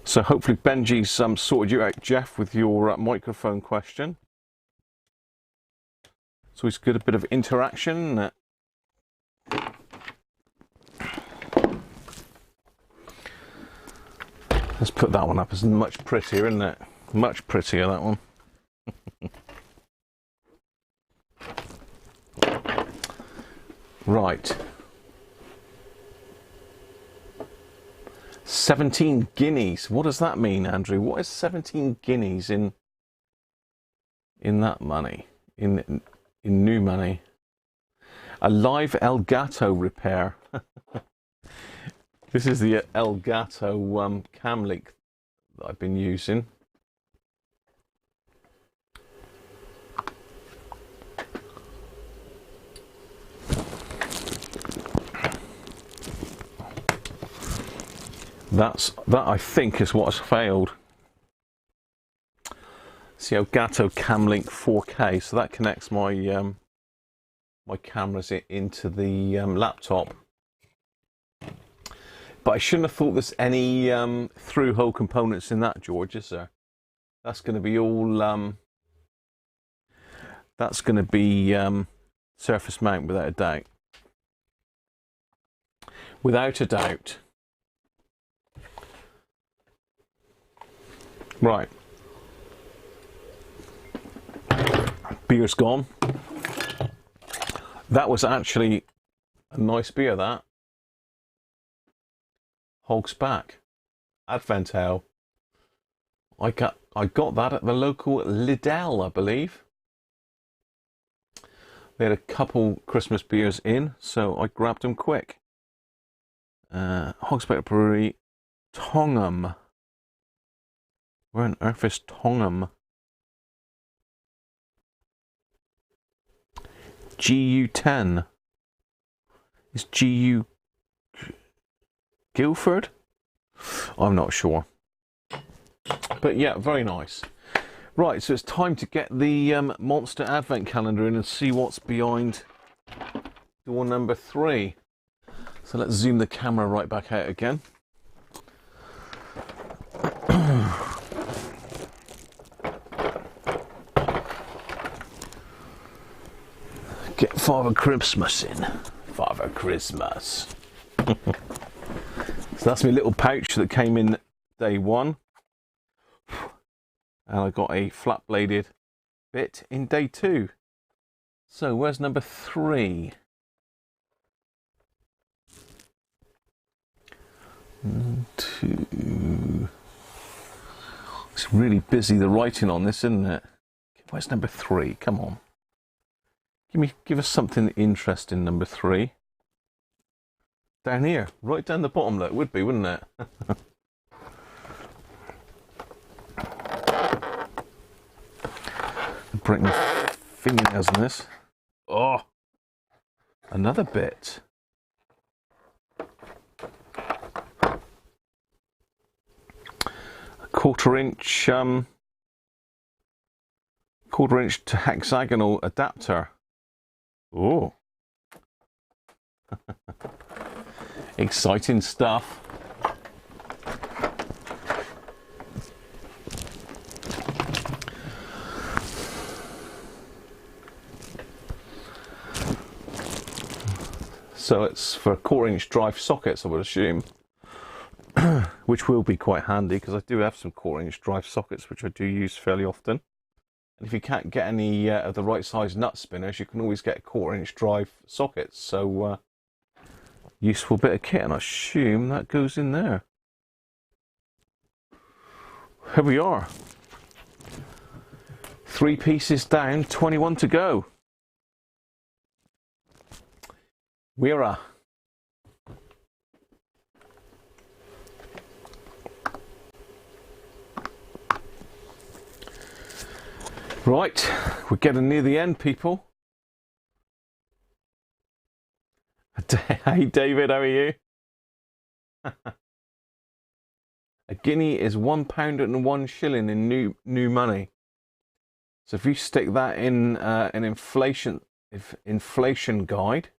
S1: So hopefully Benji's sorted you out, Jeff, with your microphone question. So it's good, a bit of interaction, isn't it? Let's put that one up. It's much prettier, isn't it? Much prettier, that one. Right. 17 guineas. What does that mean, Andrew? What is 17 guineas in that money? In new money? A live Elgato repair. This is the Elgato cam link that I've been using. That I think is what has failed. It's the Elgato Camlink 4K, so that connects my my cameras into the laptop. But I shouldn't have thought there's any through-hole components in that, George, is there? That's going to be all. That's going to be surface mount, without a doubt. Without a doubt. Right. Beer's gone. That was actually a nice beer, that. Hog's Back. Advent Ale. I got that at the local Lidl, I believe. They had a couple Christmas beers in, so I grabbed them quick. Hog's Back Brewery, Tongham. Where on earth is Tongham? GU10. Is GU Guildford? I'm not sure. But yeah, very nice. Right, so it's time to get the Monster Advent Calendar in and see what's behind door number 3. So let's zoom the camera right back out again. Get Father Christmas in. Father Christmas. So that's my little pouch that came in day 1. And I got a flat bladed bit in day 2. So where's number 3? Two. It's really busy, the writing on this, isn't it? Where's number 3? Come on. Give us something interesting, number 3. Down here, right down the bottom, that would be, wouldn't it? Break my fingernails on this. Oh, another bit. A quarter-inch to hexagonal adapter. Oh, exciting stuff. So it's for quarter-inch drive sockets, I would assume, which will be quite handy because I do have some quarter-inch drive sockets which I do use fairly often. And if you can't get any of the right size nut spinners, you can always get quarter-inch drive sockets. So useful bit of kit, and I assume that goes in there. Here we are. 3 pieces down, 21 to go. Wera. Right, we're getting near the end, people. Hey David, how are you? A guinea is £1.01 in new money. So if you stick that in an inflation guide,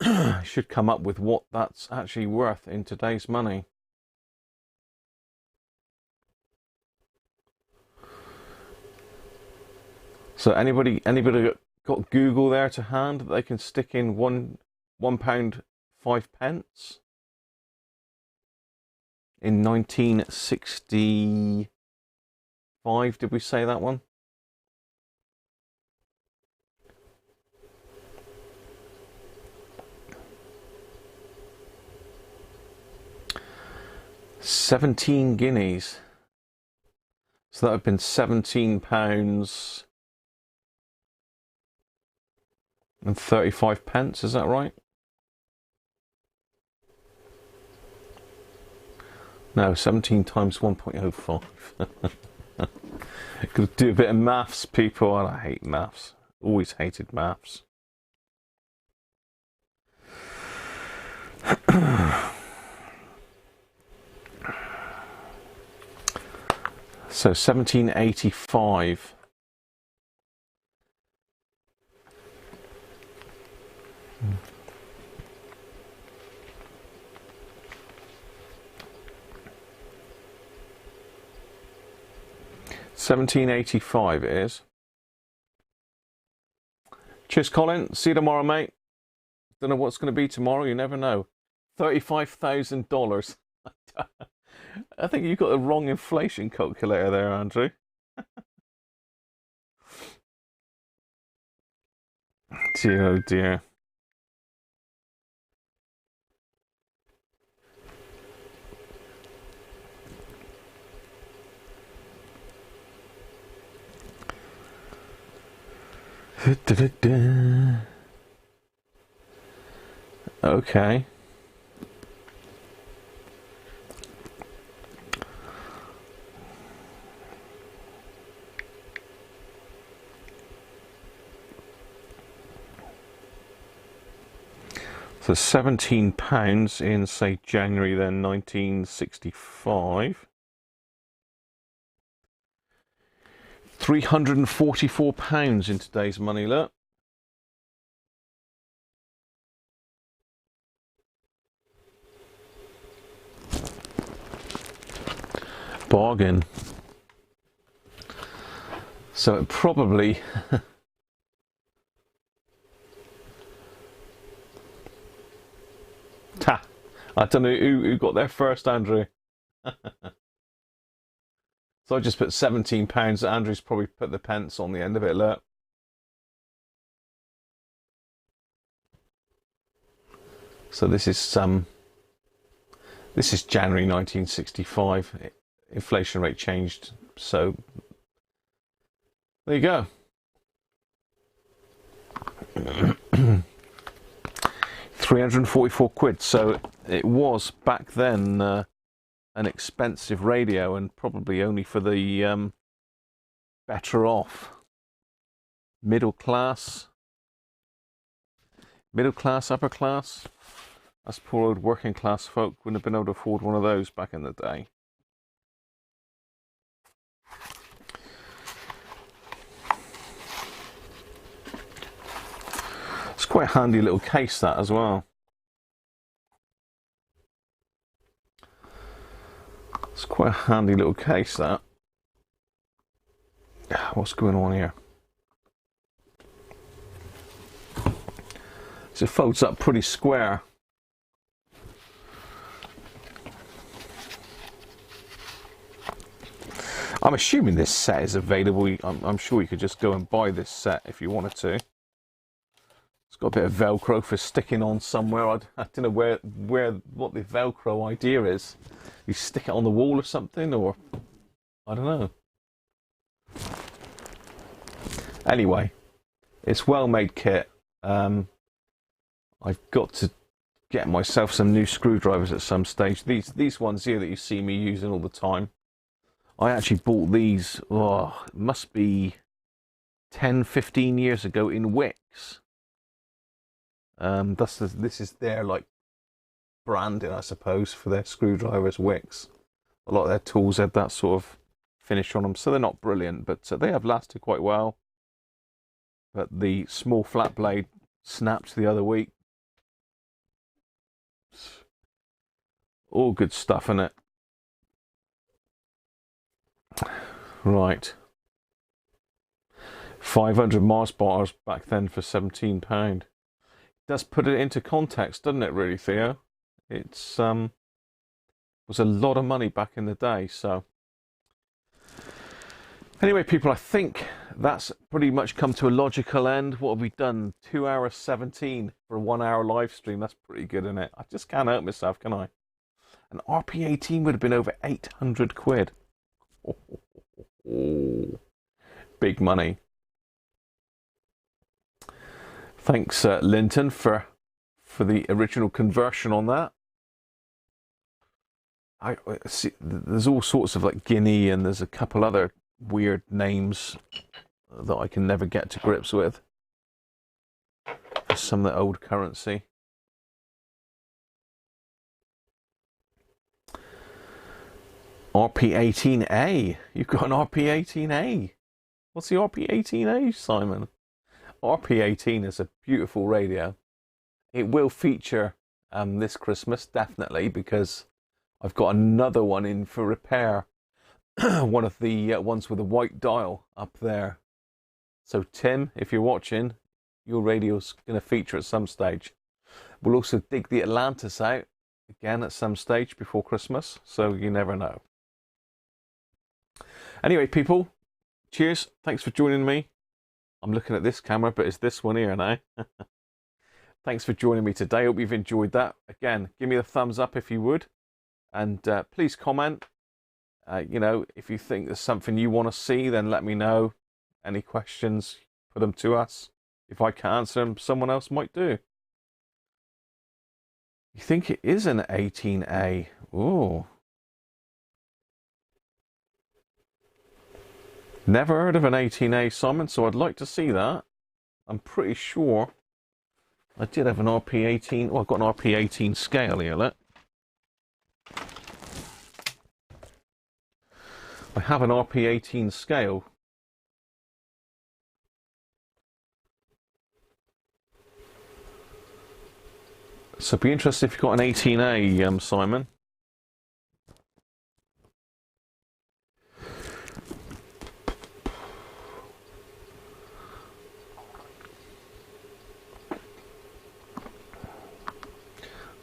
S1: you should come up with what that's actually worth in today's money. So anybody got Google there to hand that they can stick in £1 5 pence in 1965? Did we say that one? £17 guineas. So that would have been £17 and 35 pence, is that right? No, 17 times 1.05. Could do a bit of maths, people. I hate maths. Always hated maths. So 1785. $17.85 it is. Cheers, Colin. See you tomorrow, mate. Don't know what's going to be tomorrow. You never know. $35,000. I think you got the wrong inflation calculator there, Andrew. Dear, oh dear. Okay. So £17 in, say, January then 1965. £344 in today's money, look. Bargain. So it probably I don't know who got there first, Andrew. So I just put £17. Andrew's probably put the pence on the end of it, look. So this is January 1965. Inflation rate changed, so there you go. £344. So it was back then an expensive radio, and probably only for the better off middle class, upper class. Us poor old working class folk wouldn't have been able to afford one of those back in the day. It's quite a handy little case, that, as well. It's quite a handy little case, that. What's going on here? So it folds up pretty square. I'm assuming this set is available. I'm sure you could just go and buy this set if you wanted to. It's got a bit of Velcro for sticking on somewhere. I don't know what the Velcro idea is. You stick it on the wall or something, or I don't know. Anyway, it's well-made kit. I've got to get myself some new screwdrivers at some stage. These ones here that you see me using all the time, I actually bought these, it must be 10-15 years ago in Wicks. This is their like branding, I suppose, for their screwdrivers, Wicks. A lot of their tools had that sort of finish on them, so they're not brilliant, but they have lasted quite well. But the small flat blade snapped the other week. All good stuff in it. Right. 500 Mars bars back then for £17. Does put it into context, doesn't it, really, Theo? It's was a lot of money back in the day, so. Anyway, people, I think that's pretty much come to a logical end. What have we done? 2 hours 17 for a 1 hour live stream. That's pretty good, isn't it? I just can't help myself, can I? An RP18 would have been over 800 quid. Oh, big money. Thanks, Linton, for the original conversion on that. I see there's all sorts of like Guinea, and there's a couple other weird names that I can never get to grips with for some of the old currency. RP18A. You've got an RP18A. What's the RP18A, Simon? RP18 is a beautiful radio. It will feature this Christmas, definitely, because I've got another one in for repair. One of the ones with a white dial up there. So Tim, if you're watching, your radio's going to feature at some stage. We'll also dig the Atlantis out again at some stage before Christmas, so you never know. Anyway, people, cheers. Thanks for joining me. I'm looking at this camera, but it's this one here now. Thanks for joining me today. Hope you've enjoyed that. Again, give me a thumbs up if you would. And please comment. You know, if you think there's something you want to see, then let me know. Any questions, put them to us. If I can't answer them, someone else might do. You think it is an 18A? Ooh. Never heard of an 18A, Simon, so I'd like to see that. I'm pretty sure I did have an RP18. Well, I've got an RP18 scale here, look. I have an RP18 scale. So be interested if you've got an 18A, Simon.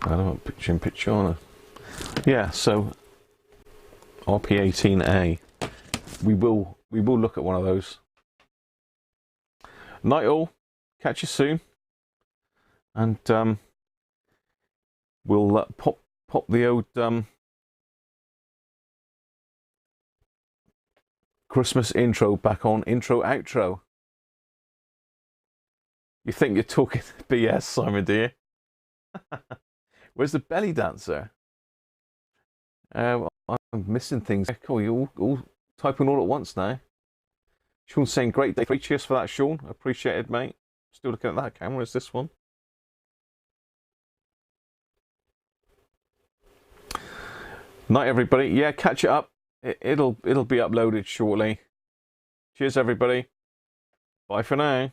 S1: I don't want picture on it. Yeah, so RP18A. We will look at one of those. Night all. Catch you soon. And we'll pop the old Christmas intro back on. Intro, outro. You think you're talking BS, Simon, do you? Where's the belly dancer? I'm missing things. Cool, you're all typing all at once now. Sean's saying great day. Cheers for that, Sean. Appreciate it, mate. Still looking at that camera. Is this one? Night, everybody. Yeah, catch it up. It'll be uploaded shortly. Cheers, everybody. Bye for now.